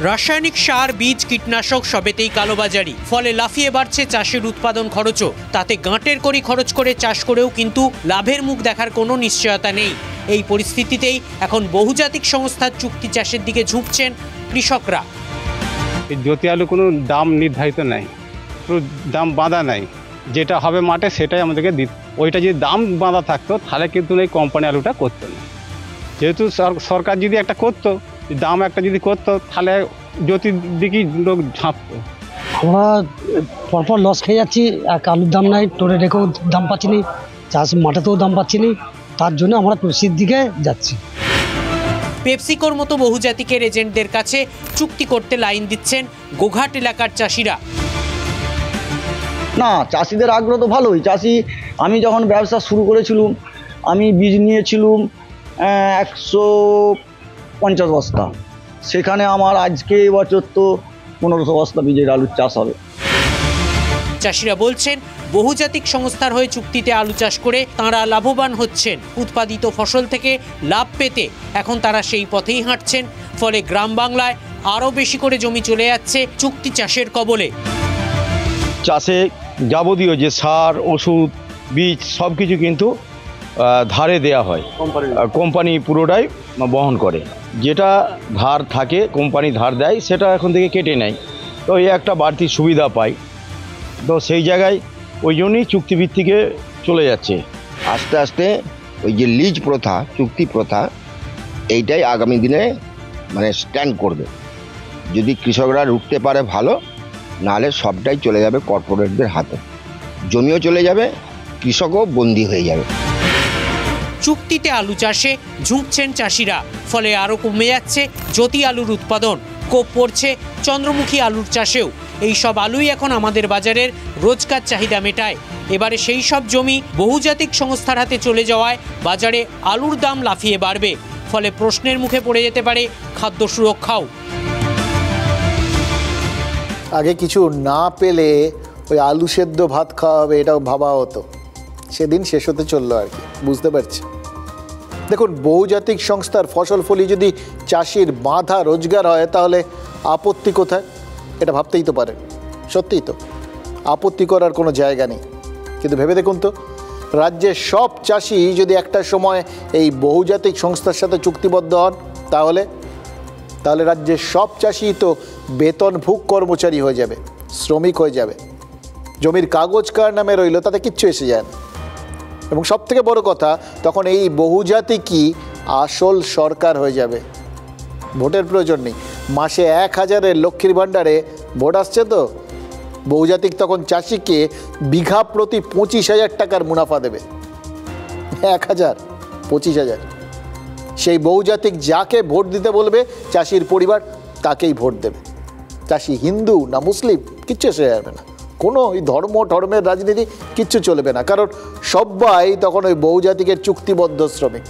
রাসায়নিক সার, বীজ, কীটনাশক সবেতেই কালোবাজারি, ফলে লাফিয়ে বাড়ছে চাষের উৎপাদন খরচও। তাতে গাঁটের করি খরচ করে চাষ করেও কিন্তু লাভের মুখ দেখার কোনো নিশ্চয়তা নেই। এই পরিস্থিতিতেই এখন বহুজাতিক সংস্থার চুক্তি চাষের দিকে ঝুঁকছেন কৃষকরা। জ্যোতি আলু কোনো দাম নির্ধারিত নাই, দাম বাঁধা নাই, যেটা হবে মাঠে সেটাই আমাদেরকে দিত। ওইটা যদি দাম বাঁধা থাকতো তাহলে কিন্তু এই কোম্পানি আলুটা করতো না। যেহেতু সরকার যদি একটা করতো, দাম একটা যদি করতো, তাহলে জ্যোতির দিকেই লোক ঝাঁপতো। আমরা পরপর লস খেয়ে যাচ্ছি, এক আলুর দাম নাই, টোরে রেখেও দাম পাচ্ছি না, চাষ মাঠেতেও দাম পাচ্ছি না, তার জন্য আমরা পেপসির দিকে যাচ্ছি। পেপসিকোর মতো বহুজাতিকের এজেন্টদের কাছে চুক্তি করতে লাইন দিচ্ছেন গোঘাট এলাকার চাষিরা। না, চাষিদের আগ্রহ তো ভালোই। আমি যখন ব্যবসা শুরু করেছিলাম, আমি বীজ নিয়েছিলাম 150 বস্তা, সেখানে আমার আজকে এবছর তো 1500 বস্তা বীজের আলুর চাষ হবে। চাষিরা বলছেন বহুজাতিক সংস্থার হয়ে চুক্তিতে আলু চাষ করে তাঁরা লাভবান হচ্ছেন। উৎপাদিত ফসল থেকে লাভ পেতে এখন তারা সেই পথেই হাঁটছেন। ফলে গ্রাম বাংলায় আরও বেশি করে জমি চলে যাচ্ছে চুক্তি চাষের কবলে। চাষে যাবতীয় যে সার, ওষুধ, বীজ সব কিছু কিন্তু ধারে দেয়া হয়, কোম্পানি পুরোটাই বহন করে। যেটা ধার থাকে, কোম্পানি ধার দেয়, সেটা এখন থেকে কেটে নেয়, তো এই একটা বাড়তি সুবিধা পাই। তো সেই জায়গায় ওই জন্যই চুক্তিভিত্তিকে চলে যাচ্ছে। আস্তে আস্তে ওই যে লিজ প্রথা, চুক্তি প্রথা, এইটাই আগামী দিনে মানে স্ট্যান্ড করবে। যদি কৃষকরা রুখতে পারে ভালো, নাহলে সবটাই চলে যাবে কর্পোরেটদের হাতে, জমিও চলে যাবে, কৃষকও বন্দী হয়ে যাবে। চুক্তিতে আলু চাষে ঝুঁকছেন চাষিরা, ফলে আরও কমে যাচ্ছে জ্যোতি আলুর উৎপাদন। কোপ পড়ছে চন্দ্রমুখী আলুর চাষেও। এই সব আলুই এখন আমাদের বাজারের রোজকার চাহিদা মেটায়। এবারে সেই সব জমি বহুজাতিক সংস্থার হাতে চলে যাওয়ায় বাজারে আলুর দাম লাফিয়ে বাড়বে। ফলে প্রশ্নের মুখে পড়ে যেতে পারে খাদ্য সুরক্ষাও। আগে কিছু না পেলে ওই আলু সেদ্ধ ভাত খাওয়া হবে এটাও ভাবা হতো, সেদিন শেষ হতে চললো আর কি, বুঝতে পারছি। দেখুন, বহুজাতিক সংস্থার ফসল ফলি যদি চাষির বাঁধা রোজগার হয় তাহলে আপত্তি কোথায়, এটা ভাবতেই তো পারেন। সত্যিই তো আপত্তি করার কোনো জায়গা নেই। কিন্তু ভেবে দেখুন তো, রাজ্যের সব চাষি যদি একটা সময় এই বহুজাতিক সংস্থার সাথে চুক্তিবদ্ধ হন তাহলে রাজ্যের সব চাষি তো বেতনভুক কর্মচারী হয়ে যাবে, শ্রমিক হয়ে যাবে। জমির কাগজ কার নামে রইল তাতে কিচ্ছু এসে যায় না। এবং সবথেকে বড় কথা, তখন এই বহুজাতিকই আসল সরকার হয়ে যাবে। ভোটের প্রয়োজন নেই, মাসে 1000-এর লক্ষ্মীর ভাণ্ডারে ভোট আসছে তো, বহুজাতিক তখন চাষিকে বিঘা প্রতি 25,000 টাকার মুনাফা দেবে। 1000, 25,000। সেই বহুজাতিক যাকে ভোট দিতে বলবে চাষির পরিবার তাকেই ভোট দেবে। চাষি হিন্দু না মুসলিম কিচ্ছু এসে যাবে না, কোনো ওই ধর্মের রাজনীতি কিচ্ছু চলবে না, কারণ সবাই তখন ওই বহুজাতিকের চুক্তিবদ্ধ শ্রমিক।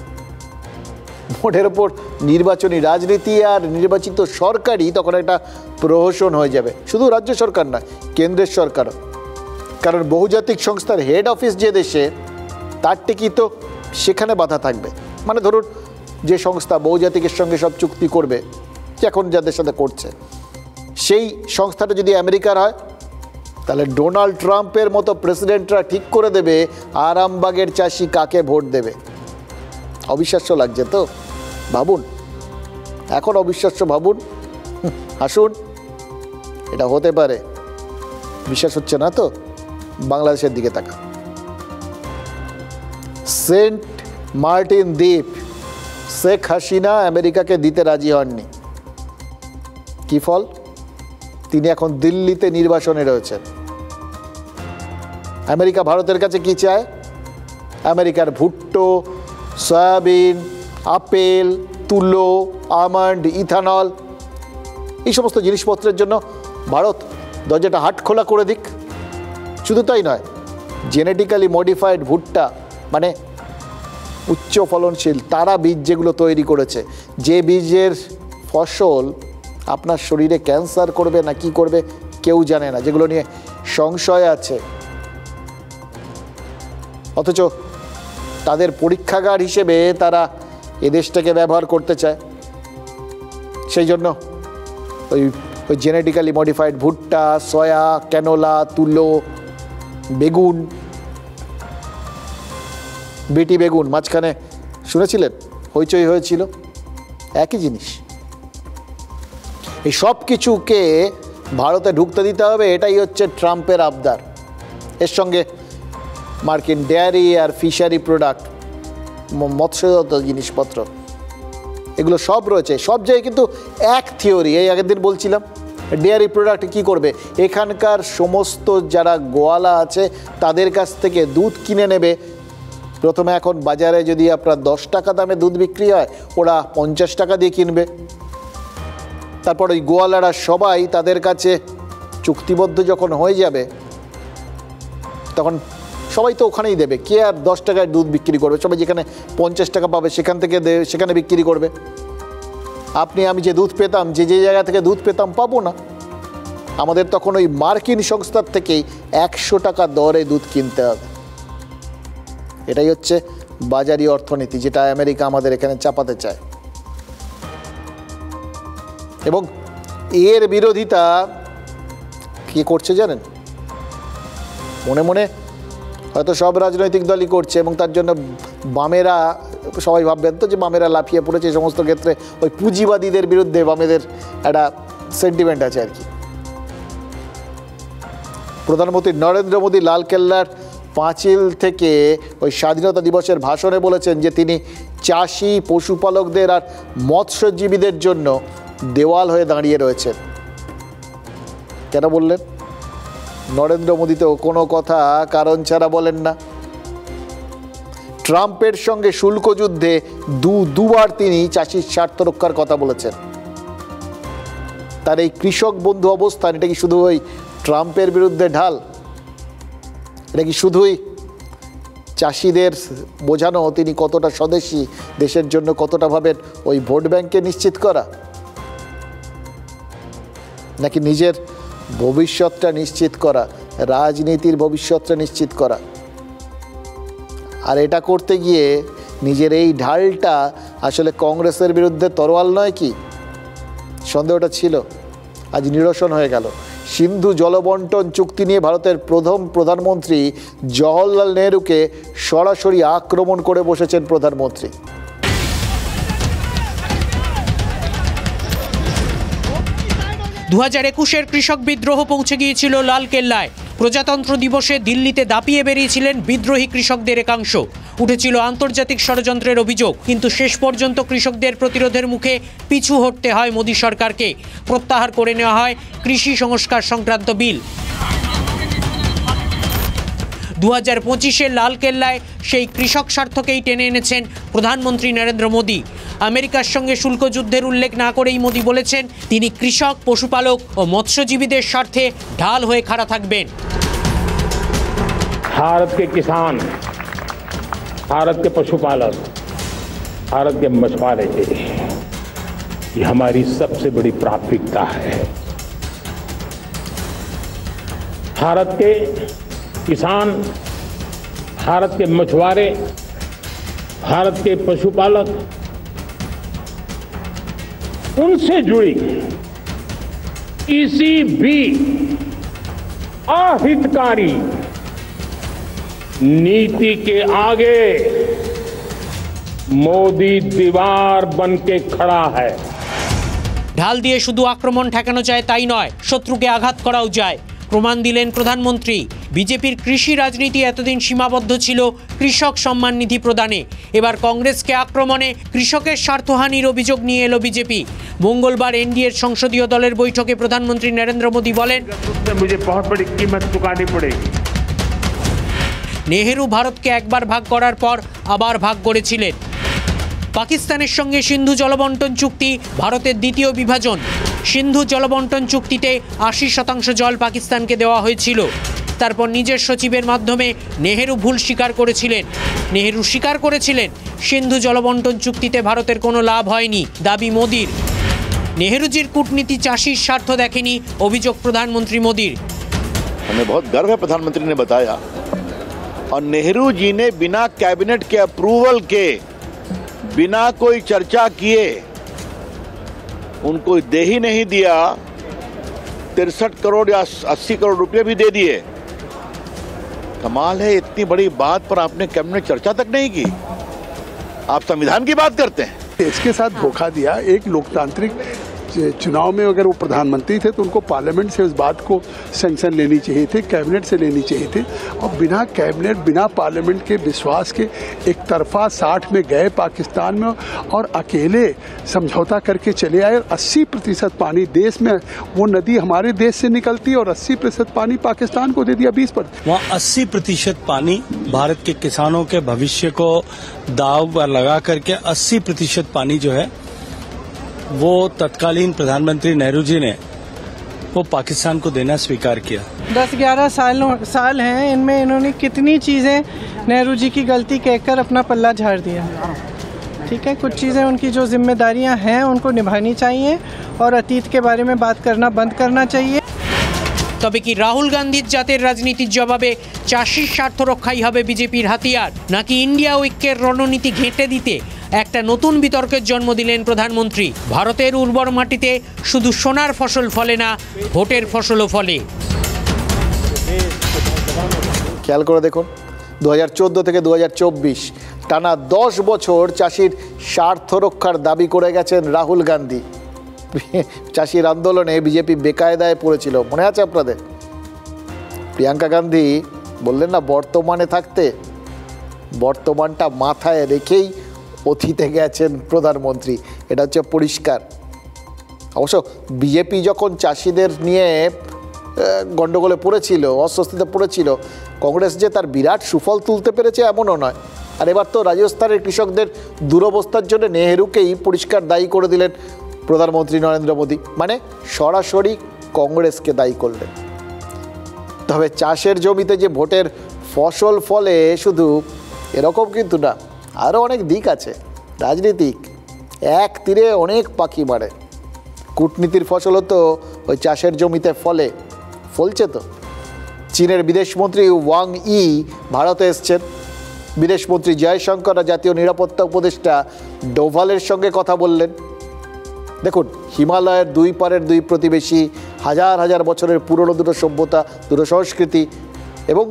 ভোটের ওপর নির্বাচনী রাজনীতি আর নির্বাচিত সরকারই তখন একটা প্রহসন হয়ে যাবে, শুধু রাজ্য সরকার নয়, কেন্দ্রের সরকারও। কারণ বহুজাতিক সংস্থার হেড অফিস যে দেশে, তার টিকি তো সেখানে বাধা থাকবে। মানে ধরুন, যে সংস্থা বহুজাতিকের সঙ্গে সব চুক্তি করবে, এখন যাদের সাথে করছে, সেই সংস্থাটা যদি আমেরিকার হয় তাহলে ডোনাল্ড ট্রাম্পের মতো প্রেসিডেন্টরা ঠিক করে দেবে আরামবাগের চাষি কাকে ভোট দেবে। অবিশ্বাস্য লাগছে তো, ভাবুন, এখন অবিশ্বাস্য ভাবুন, আসুন, এটা হতে পারে। বিশ্বাস হচ্ছে না তো, বাংলাদেশের দিকে তাকা। সেন্ট মার্টিন দ্বীপ শেখ হাসিনা আমেরিকাকে দিতে রাজি হননি। কি ফল? তিনি এখন দিল্লিতে নির্বাসনে রয়েছেন। আমেরিকা ভারতের কাছে কি চায়? আমেরিকার ভুট্টো, সয়াবিন, আপেল, তুলো, আমন্ড, ইথানল, এই সমস্ত জিনিসপত্রের জন্য ভারত দরজাটা হাট খোলা করে দিক। শুধু তাই নয়, জেনেটিক্যালি মডিফাইড ভুট্টা, মানে উচ্চ ফলনশীল তারা বীজ যেগুলো তৈরি করেছে, যে বীজের ফসল আপনার শরীরে ক্যান্সার করবে না কি করবে কেউ জানে না, যেগুলো নিয়ে সংশয় আছে, অথচ তাদের পরীক্ষাগার হিসেবে তারা এদেশটাকে ব্যবহার করতে চায়। সেই জন্য ওই জেনেটিক্যালি মডিফাইড ভুট্টা, সয়া, ক্যানোলা, তুলো, বেগুন, বিটি বেগুন মাঝখানে শুনেছিলেন হইচই হয়েছিল, একই জিনিস। এই সব কিছুকে ভারতে ঢুকতে দিতে হবে, এটাই হচ্ছে ট্রাম্পের আবদার। এর সঙ্গে মার্কিন ডেয়ারি আর ফিশারি প্রোডাক্ট, মৎস্যজাত জিনিসপত্র, এগুলো সব রয়েছে সব জায়গায়। কিন্তু এক থিওরি, এই আগের দিন বলছিলাম, ডেয়ারি প্রোডাক্ট কি করবে, এখানকার সমস্ত যারা গোয়ালা আছে তাদের কাছ থেকে দুধ কিনে নেবে। প্রথমে এখন বাজারে যদি আপনার 10 টাকা দামে দুধ বিক্রি হয়, ওরা 50 টাকা দিয়ে কিনবে। তারপর ওই গোয়ালারা সবাই তাদের কাছে চুক্তিবদ্ধ যখন হয়ে যাবে, তখন সবাই তো ওখানেই দেবে। কে আর 10 টাকায় দুধ বিক্রি করবে? সবাই যেখানে 50 টাকা পাবে সেখান থেকে সেখানে বিক্রি করবে। আপনি আমি যে দুধ পেতাম, যে জায়গা থেকে দুধ পেতাম, পাবো না। আমাদের তখন ওই মার্কিন সংস্থার থেকেই 100 টাকা দরে দুধ কিনতে হবে। এটাই হচ্ছে বাজারি অর্থনীতি, যেটা আমেরিকা আমাদের এখানে চাপাতে চায়। এবং এর বিরোধিতা কে করছে জানেন? মনে মনে হয়তো সব রাজনৈতিক দলই করছে, এবং তার জন্য বামেরা, সবাই ভাববেন তো যে বামেরা লাফিয়ে পড়েছে এই সমস্ত ক্ষেত্রে, ওই পুঁজিবাদীদের বিরুদ্ধে বামেদের একটা সেন্টিমেন্ট আছে আর কি। প্রধানমন্ত্রী নরেন্দ্র মোদী লালকেল্লার পাঁচিল থেকে ওই স্বাধীনতা দিবসের ভাষণে বলেছেন যে তিনি চাষি, পশুপালকদের আর মৎস্যজীবীদের জন্য দেওয়াল হয়ে দাঁড়িয়ে রয়েছেন। কেন বললেন? নরেন্দ্র মোদী তো কোনো কথা কারণ ছাড়া বলেন না। ট্রাম্পের সঙ্গে শুল্ক যুদ্ধে দুবার তিনি চাষির স্বার্থ রক্ষার কথা বলেছেন। তার এই কৃষক বন্ধু অবস্থান, এটা কি শুধু ওই ট্রাম্পের বিরুদ্ধে ঢাল? এটা কি শুধুই চাষিদের বোঝানো তিনি কতটা স্বদেশী, দেশের জন্য কতটা ভাবেন, ওই ভোট ব্যাংকে নিশ্চিত করা? নাকি নিজের ভবিষ্যৎটা নিশ্চিত করা, রাজনীতির ভবিষ্যৎটা নিশ্চিত করা। আর এটা করতে গিয়ে নিজের এই ঢালটা আসলে কংগ্রেসের বিরুদ্ধে তরোয়াল নয় কি? সন্দেহটা ছিল, আজ নিরসন হয়ে গেল। সিন্ধু জলবন্টন চুক্তি নিয়ে ভারতের প্রথম প্রধানমন্ত্রী জওহরলাল নেহরুকে সরাসরি আক্রমণ করে বসেছেন প্রধানমন্ত্রী। দু 2021-এর কৃষক বিদ্রোহ পৌঁছে গিয়েছিল লালকেল্লায়। প্রজাতন্ত্র দিবসে দিল্লিতে দাপিয়ে বেরিয়েছিলেন বিদ্রোহী কৃষকদের একাংশ। উঠেছিল আন্তর্জাতিক ষড়যন্ত্রের অভিযোগ, কিন্তু শেষ পর্যন্ত কৃষকদের প্রতিরোধের মুখে পিছু হটতে হয় মোদী সরকারকে। প্রত্যাহার করে নেওয়া হয় কৃষি সংস্কার সংক্রান্ত বিল। 2025-এর লালকেল্লায় সেই কৃষক স্বার্থকেই টেনে এনেছেন প্রধানমন্ত্রী নরেন্দ্র মোদী। আমেরিকার সঙ্গে শুল্ক যুদ্ধের উল্লেখ না করেই মোদী বলেছেন তিনি কৃষক, পশুপালক ও মৎস্যজীবীদের স্বার্থে ঢাল হয়ে খাড়া থাকবেন। भारत के किसान, भारत के पशुपालक, भारत के मछुआरे, ये हमारी सबसे बड़ी प्राथमिकता है। भारत के किसान, भारत के मछुआरे, भारत के पशुपालक, उनसे जुड़ी किसी भी अहितकारी नीति के आगे मोदी दीवार बन के खड़ा है। ঢাল দিয়ে শুধু আক্রমণ ঠেকানো যায় তাই নয়, শত্রুকে আঘাত করাও যায়। প্রমাণ দিলেন প্রধানমন্ত্রী। বিজেপির কৃষি রাজনীতি এতদিন সীমাবদ্ধ ছিল কৃষক সম্মান নিধি প্রদানে। এবার কংগ্রেসকে আক্রমণে কৃষকের স্বার্থহানির অভিযোগ নিয়ে এলো বিজেপি। মঙ্গলবার এনডিএর সংসদীয় দলের বৈঠকে প্রধানমন্ত্রী নরেন্দ্র মোদী বলেন, मुझे बहुत बड़ी कीमत चुकानी पड़ेगी। নেহেরু ভারতকে একবার ভাগ করার পর আবার ভাগ করেছিলেন। পাকিস্তানের সঙ্গে সিন্ধু জলবন্টন চুক্তি ভারতের দ্বিতীয় বিভাজন। সিন্ধু জলবন্টন চুক্তিতে 80% জল পাকিস্তানকে দেওয়া হয়েছিল। তারপর নিজের সচিবের মাধ্যমে নেহেরু ভুল স্বীকার করেছিলেন। নেহেরু স্বীকার করেছিলেন সিন্ধু জলবন্টন চুক্তিতে ভারতের কোনো লাভ হয়নি, দাবি মোদির। নেহেরুজির কূটনীতি চাষির স্বার্থ দেখেনি, অভিযোগ প্রধানমন্ত্রী মোদির। हमें बहुत गर्व है, प्रधानमंत्री ने बताया। और नेहरू जी ने बिना कैबिनेट के अप्रूवल के, बिना कोई चर्चा किए, उनको दे ही नहीं दिया। 63 करोड़ या 80 करोड़ रुपए भी दे दिए। कमाल है, इतनी बड़ी बात पर आपने कैबिनेट चर्चा तक नहीं की। आप संविधान की बात करते हैं। इसके साथ धोखा दिया। एक लोकतांत्रिक चुनाव में अगर वो प्रधानमंत्री थे तो उनको पार्लियामेंट से उस बात को सैंक्शन लेनी चाहिए थी, कैबिनेट से लेनी चाहिए थी। और बिना कैबिनेट, बिना पार्लियामेंट के विश्वास के एक तरफा 60 में गए पाकिस्तान में और अकेले समझौता करके चले आए। 80% पानी देश में, वो नदी हमारे देश से निकलती है और 80% पानी पाकिस्तान को दे दिया 20%। वहाँ 80% पानी भारत के किसानों के भविष्य को दाव पर लगा करके 80% पानी जो है वो तत्कालीन प्रधानमंत्री नेहरू जी ने वो पाकिस्तान को देना स्वीकार किया। 10-11 साल हैं, इनमें इन्होंने कितनी चीज़ें नेहरू जी की गलती कहकर अपना पल्ला झाड़ दिया। ठीक है, कुछ चीज़ें उनकी जो जिम्मेदारियां हैं उनको निभानी चाहिए और अतीत के बारे में बात करना बंद करना चाहिए। তবে কি রাহুল গান্ধীর জাতের রাজনীতির জবাবে চাষির স্বার্থ রক্ষাই হবে বিজেপির হাতিয়ার, নাকি ইন্ডিয়া ঐক্যের রণনীতি ঘেঁটে দিতে একটা নতুন বিতর্কের জন্ম দিলেন প্রধানমন্ত্রী? ভারতের উর্বর মাটিতে শুধু সোনার ফসল ফলে না, ভোটের ফসলও ফলে। খেয়াল করে দেখুন, 2014 থেকে 2024 টানা 10 বছর চাষির স্বার্থ রক্ষার দাবি করে গেছেন রাহুল গান্ধী। চাষির আন্দোলনে বিজেপি বেকায়দায় পড়েছিল, মনে আছে আপনাদের? প্রিয়াঙ্কা গান্ধী বললেন না, বর্তমানে থাকতে বর্তমানটা মাথায় রেখেই অতীতে গেছেন প্রধানমন্ত্রী। এটা হচ্ছে পরিষ্কার। অবশ্য বিজেপি যখন চাষিদের নিয়ে গণ্ডগোলে পড়েছিল, অস্বস্তিতে পড়েছিল, কংগ্রেস যে তার বিরাট সুফল তুলতে পেরেছে এমনও নয়। আর এবার তো রাজস্থানের কৃষকদের দুরবস্থার জন্য নেহেরুকেই পরিষ্কার দায়ী করে দিলেন প্রধানমন্ত্রী নরেন্দ্র মোদী, মানে সরাসরি কংগ্রেসকে দায়ী করলেন। তবে চাষের জমিতে যে ভোটের ফসল ফলে শুধু এরকম কিন্তু না, আরও অনেক দিক আছে। রাজনীতিক এক তীরে অনেক পাখি মারে। কূটনীতির ফসলও তো ওই চাষের জমিতে ফলে। ফলছে তো। চীনের বিদেশমন্ত্রী ওয়াং ই ভারতে এসছেন, বিদেশমন্ত্রী জয়শঙ্কর আর জাতীয় নিরাপত্তা উপদেষ্টা ডোভালের সঙ্গে কথা বললেন। দেখুন, হিমালয়ের দুই পারের দুই প্রতিবেশী, হাজার হাজার বছরের পুরনো দুটো সভ্যতা, দুটো সংস্কৃতি এবং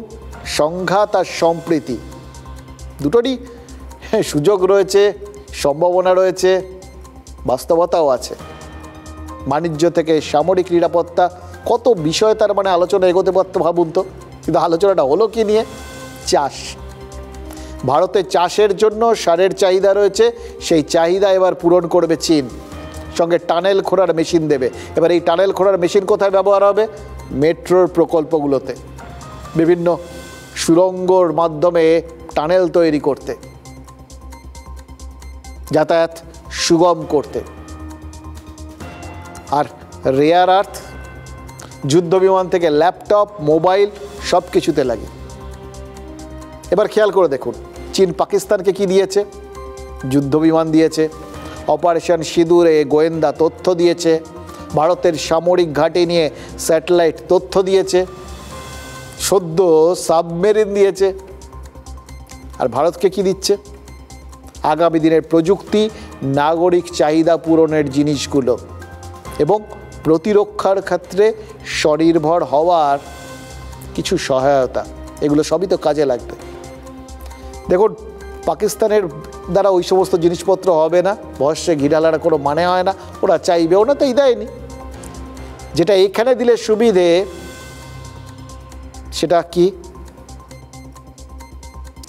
সংঘাত আর সম্প্রীতি দুটোরই সুযোগ রয়েছে, সম্ভাবনা রয়েছে, বাস্তবতাও আছে। বাণিজ্য থেকে সামরিক নিরাপত্তা, কত বিষয় তার মানে আলোচনা এগোতে পারতো ভাবুন তো। কিন্তু আলোচনাটা হলো কি নিয়ে? চাষ। ভারতে চাষের জন্য সারের চাহিদা রয়েছে, সেই চাহিদা এবার পূরণ করবে চীন। সঙ্গে টানেল খোঁড়ার মেশিন দেবে। এবার এই টানেল খোঁড়ার মেশিন কোথায় ব্যবহার হবে? মেট্রোর প্রকল্পগুলোতে, বিভিন্ন সুড়ঙ্গর মাধ্যমে টানেল তৈরি করতে, যাতায়াত সুগম করতে। আর রেয়ার আর্থ, যুদ্ধ বিমান থেকে ল্যাপটপ, মোবাইল সব কিছুতে লাগে। এবার খেয়াল করে দেখুন, চীন পাকিস্তানকে কি দিয়েছে? যুদ্ধ বিমান দিয়েছে, অপারেশন সিঁদুরে গোয়েন্দা তথ্য দিয়েছে, ভারতের সামরিক ঘাঁটি নিয়ে স্যাটেলাইট তথ্য দিয়েছে, সদ্য সাবমেরিন দিয়েছে। আর ভারতকে কি দিচ্ছে? আগামী দিনের প্রযুক্তি, নাগরিক চাহিদা পূরণের জিনিসগুলো এবং প্রতিরক্ষার ক্ষেত্রে স্বনির্ভর হওয়ার কিছু সহায়তা। এগুলো সবই তো কাজে লাগবে। দেখুন, পাকিস্তানের দ্বারা ওই সমস্ত জিনিসপত্র হবে না, ভস্যে ঘিরালার কোনো মানে হয় না, ওরা চাইবেও না, তাই দেয়নি। যেটা এখানে দিলে সুবিধে, সেটা কি?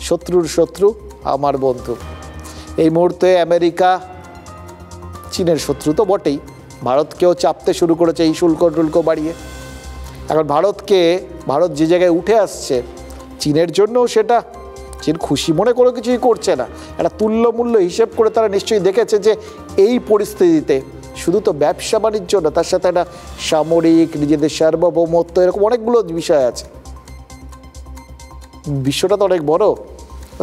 শত্রুর শত্রু আমার বন্ধু। এই মুহূর্তে আমেরিকা চীনের শত্রু তো বটেই, ভারতকেও চাপতে শুরু করেছে এই শুল্ক টুল্ক বাড়িয়ে। এখন ভারত যে জায়গায় উঠে আসছে, চীনের জন্যও সেটা চীন খুশি মনে করে কিছুই করছে না। একটা তুল্যমূল্য হিসেব করে তারা নিশ্চয়ই দেখেছে যে এই পরিস্থিতিতে শুধু তো ব্যবসা বাণিজ্য না, তার সাথে একটা সামরিক, নিজেদের সার্বভৌমত্ব, এরকম অনেকগুলো বিষয় আছে। বিশ্বটা তো অনেক বড়।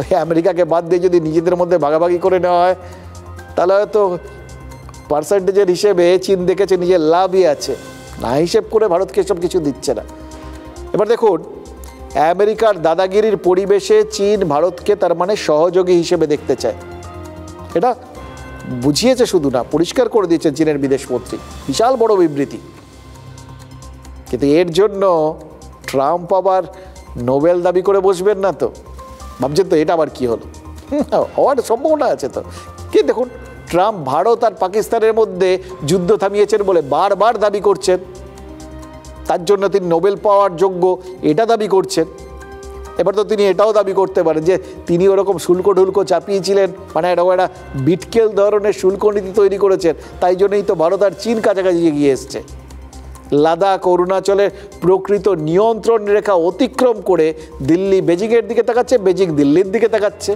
ওই আমেরিকাকে বাদ দিয়ে যদি নিজেদের মধ্যে ভাগাভাগি করে নেওয়া হয়, তাহলে হয়তো পার্সেন্টেজের হিসেবে চীন দেখেছে নিজের লাভই আছে, না হিসেব করে ভারতকে সব কিছু দিচ্ছে না। এবার দেখুন, আমেরিকার দাদাগিরির পরিবেশে চীন ভারতকে তার মানে সহযোগী হিসেবে দেখতে চায়। এটা বুঝিয়েছে শুধু না, পরিষ্কার করে দিয়েছে চীনের বিদেশমন্ত্রী। বিশাল বড় বিবৃতি। কিন্তু এর জন্য ট্রাম্প আবার নোবেল দাবি করে বসবেন না তো? ভাবছেন তো এটা আবার কি হলো? হওয়ার সম্ভাবনা আছে তো। কি দেখুন, ট্রাম্প ভারত আর পাকিস্তানের মধ্যে যুদ্ধ থামিয়েছেন বলে বারবার দাবি করছেন, তার জন্য তিনি নোবেল পাওয়ার যোগ্য এটা দাবি করছেন। এবার তো তিনি এটাও দাবি করতে পারেন যে তিনি ওরকম শুল্ক টুল্ক চাপিয়েছিলেন, মানে এরকম একটা বিটকেল ধরনের শুল্ক নীতি তৈরি করেছেন, তাই জন্যই তো ভারত আর চীন কাছাকাছি এগিয়ে এসছে। লাদাখ, অরুণাচলের প্রকৃত নিয়ন্ত্রণ রেখা অতিক্রম করে দিল্লি বেজিংয়ের দিকে তাকাচ্ছে, বেজিং দিল্লির দিকে তাকাচ্ছে।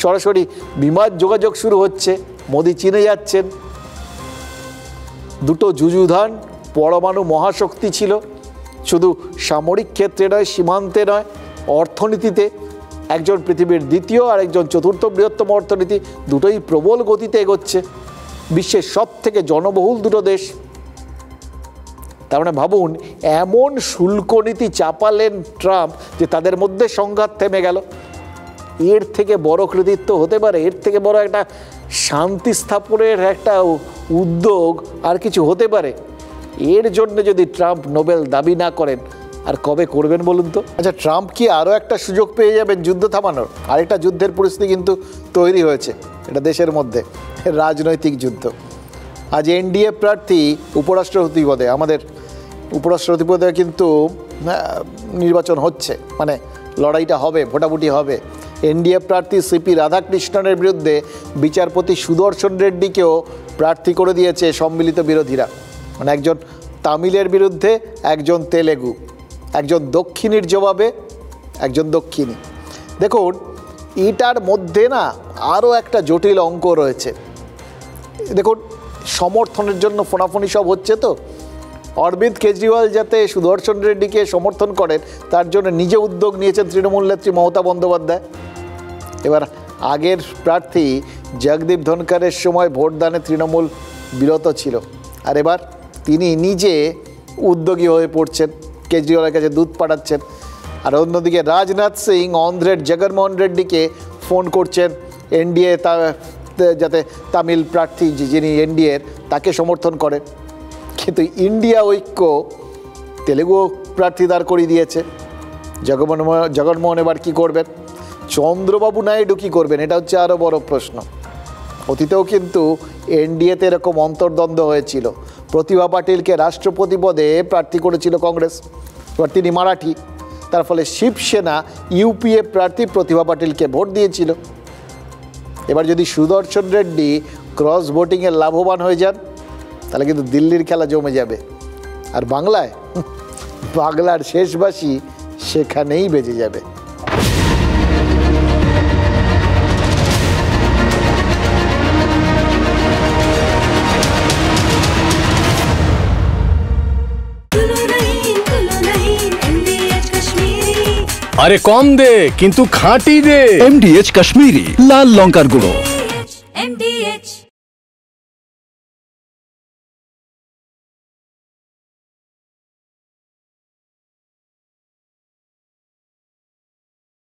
সরাসরি বিমান যোগাযোগ শুরু হচ্ছে, মোদি চীনে যাচ্ছেন। দুটো যুযুধান পরমাণু মহাশক্তি ছিল, শুধু সামরিক ক্ষেত্রে নয়, সীমান্তে নয়, অর্থনীতিতে একজন পৃথিবীর দ্বিতীয় আর একজন চতুর্থ বৃহত্তম অর্থনীতি, দুটোই প্রবল গতিতে এগোচ্ছে। বিশ্বের সব থেকে জনবহুল দুটো দেশ। তার মানে ভাবুন, এমন শুল্ক নীতি চাপালেন ট্রাম্প যে তাদের মধ্যে সংঘাত থেমে গেল। এর থেকে বড় কৃতিত্ব হতে পারে? এর থেকে বড় একটা শান্তি স্থাপনের একটা উদ্যোগ আর কিছু হতে পারে? এর জন্য যদি ট্রাম্প নোবেল দাবি না করেন, আর কবে করবেন বলুন তো? আচ্ছা, ট্রাম্প কি আরও একটা সুযোগ পেয়ে যাবেন যুদ্ধ থামানোর? আরেকটা যুদ্ধের পরিস্থিতি কিন্তু তৈরি হয়েছে এটা দেশের মধ্যে, রাজনৈতিক যুদ্ধ। আজ এনডিএ প্রার্থী উপরাষ্ট্রপতি পদে, আমাদের উপরাষ্ট্রপতি পদে কিন্তু নির্বাচন হচ্ছে, মানে লড়াইটা হবে, ভোটাভুটি হবে। এনডিএ প্রার্থী সিপি রাধাকৃষ্ণনের বিরুদ্ধে বিচারপতি সুদর্শন রেড্ডিকেও প্রার্থী করে দিয়েছে সম্মিলিত বিরোধীরা। মানে একজন তামিলের বিরুদ্ধে একজন তেলেগু, একজন দক্ষিণীর জবাবে একজন দক্ষিণী। দেখুন, এটার মধ্যে না আরও একটা জটিল অঙ্ক রয়েছে। দেখুন, সমর্থনের জন্য ফোনাফোনি সব হচ্ছে তো। অরবিন্দ কেজরিওয়াল যাতে সুদর্শন রেড্ডিকে সমর্থন করেন, তার জন্য নিজে উদ্যোগ নিয়েছেন তৃণমূল নেত্রী মমতা বন্দ্যোপাধ্যায়। এবার আগের প্রার্থী জগদীপ ধনখড়ের সময় ভোটদানে তৃণমূল বিরত ছিল, আর এবার তিনি নিজে উদ্যোগী হয়ে পড়ছেন। কেজরিওয়ালের কাছে দুধ পাঠাচ্ছেন। আর অন্যদিকে রাজনাথ সিং অন্ধ্রের জগনমোহন রেড্ডিকে ফোন করছেন এনডিএ যাতে তামিল প্রার্থী যিনি এনডিএর তাকে সমর্থন করেন। কিন্তু ইন্ডিয়া ঐক্য তেলেগু প্রার্থী দাঁড় করিয়ে দিয়েছে। জগনমোহন এবার কী করবেন? চন্দ্রবাবু নাইডু কী করবেন? এটা হচ্ছে আরও বড় প্রশ্ন। অতীতেও কিন্তু এনডিএতে এরকম অন্তর্দ্বন্দ্ব হয়েছিল। প্রতিভা পাটিলকে রাষ্ট্রপতি পদে প্রার্থী করেছিল কংগ্রেস, এবার তিনি মারাঠি, তার ফলে শিবসেনা ইউপিএ প্রার্থী প্রতিভা পাটিলকে ভোট দিয়েছিল। এবার যদি সুদর্শন রেড্ডি ক্রস ভোটিংয়ে লাভবান হয়ে যান তাহলে কিন্তু দিল্লির খেলা জমে যাবে। আর বাংলার শেষবাসী সেখানেই বেজে যাবে। আরে কম দে কিন্তু খাঁটি দে। MDH কাশ্মীরি লাল লঙ্কার গুঁড়ো। MDH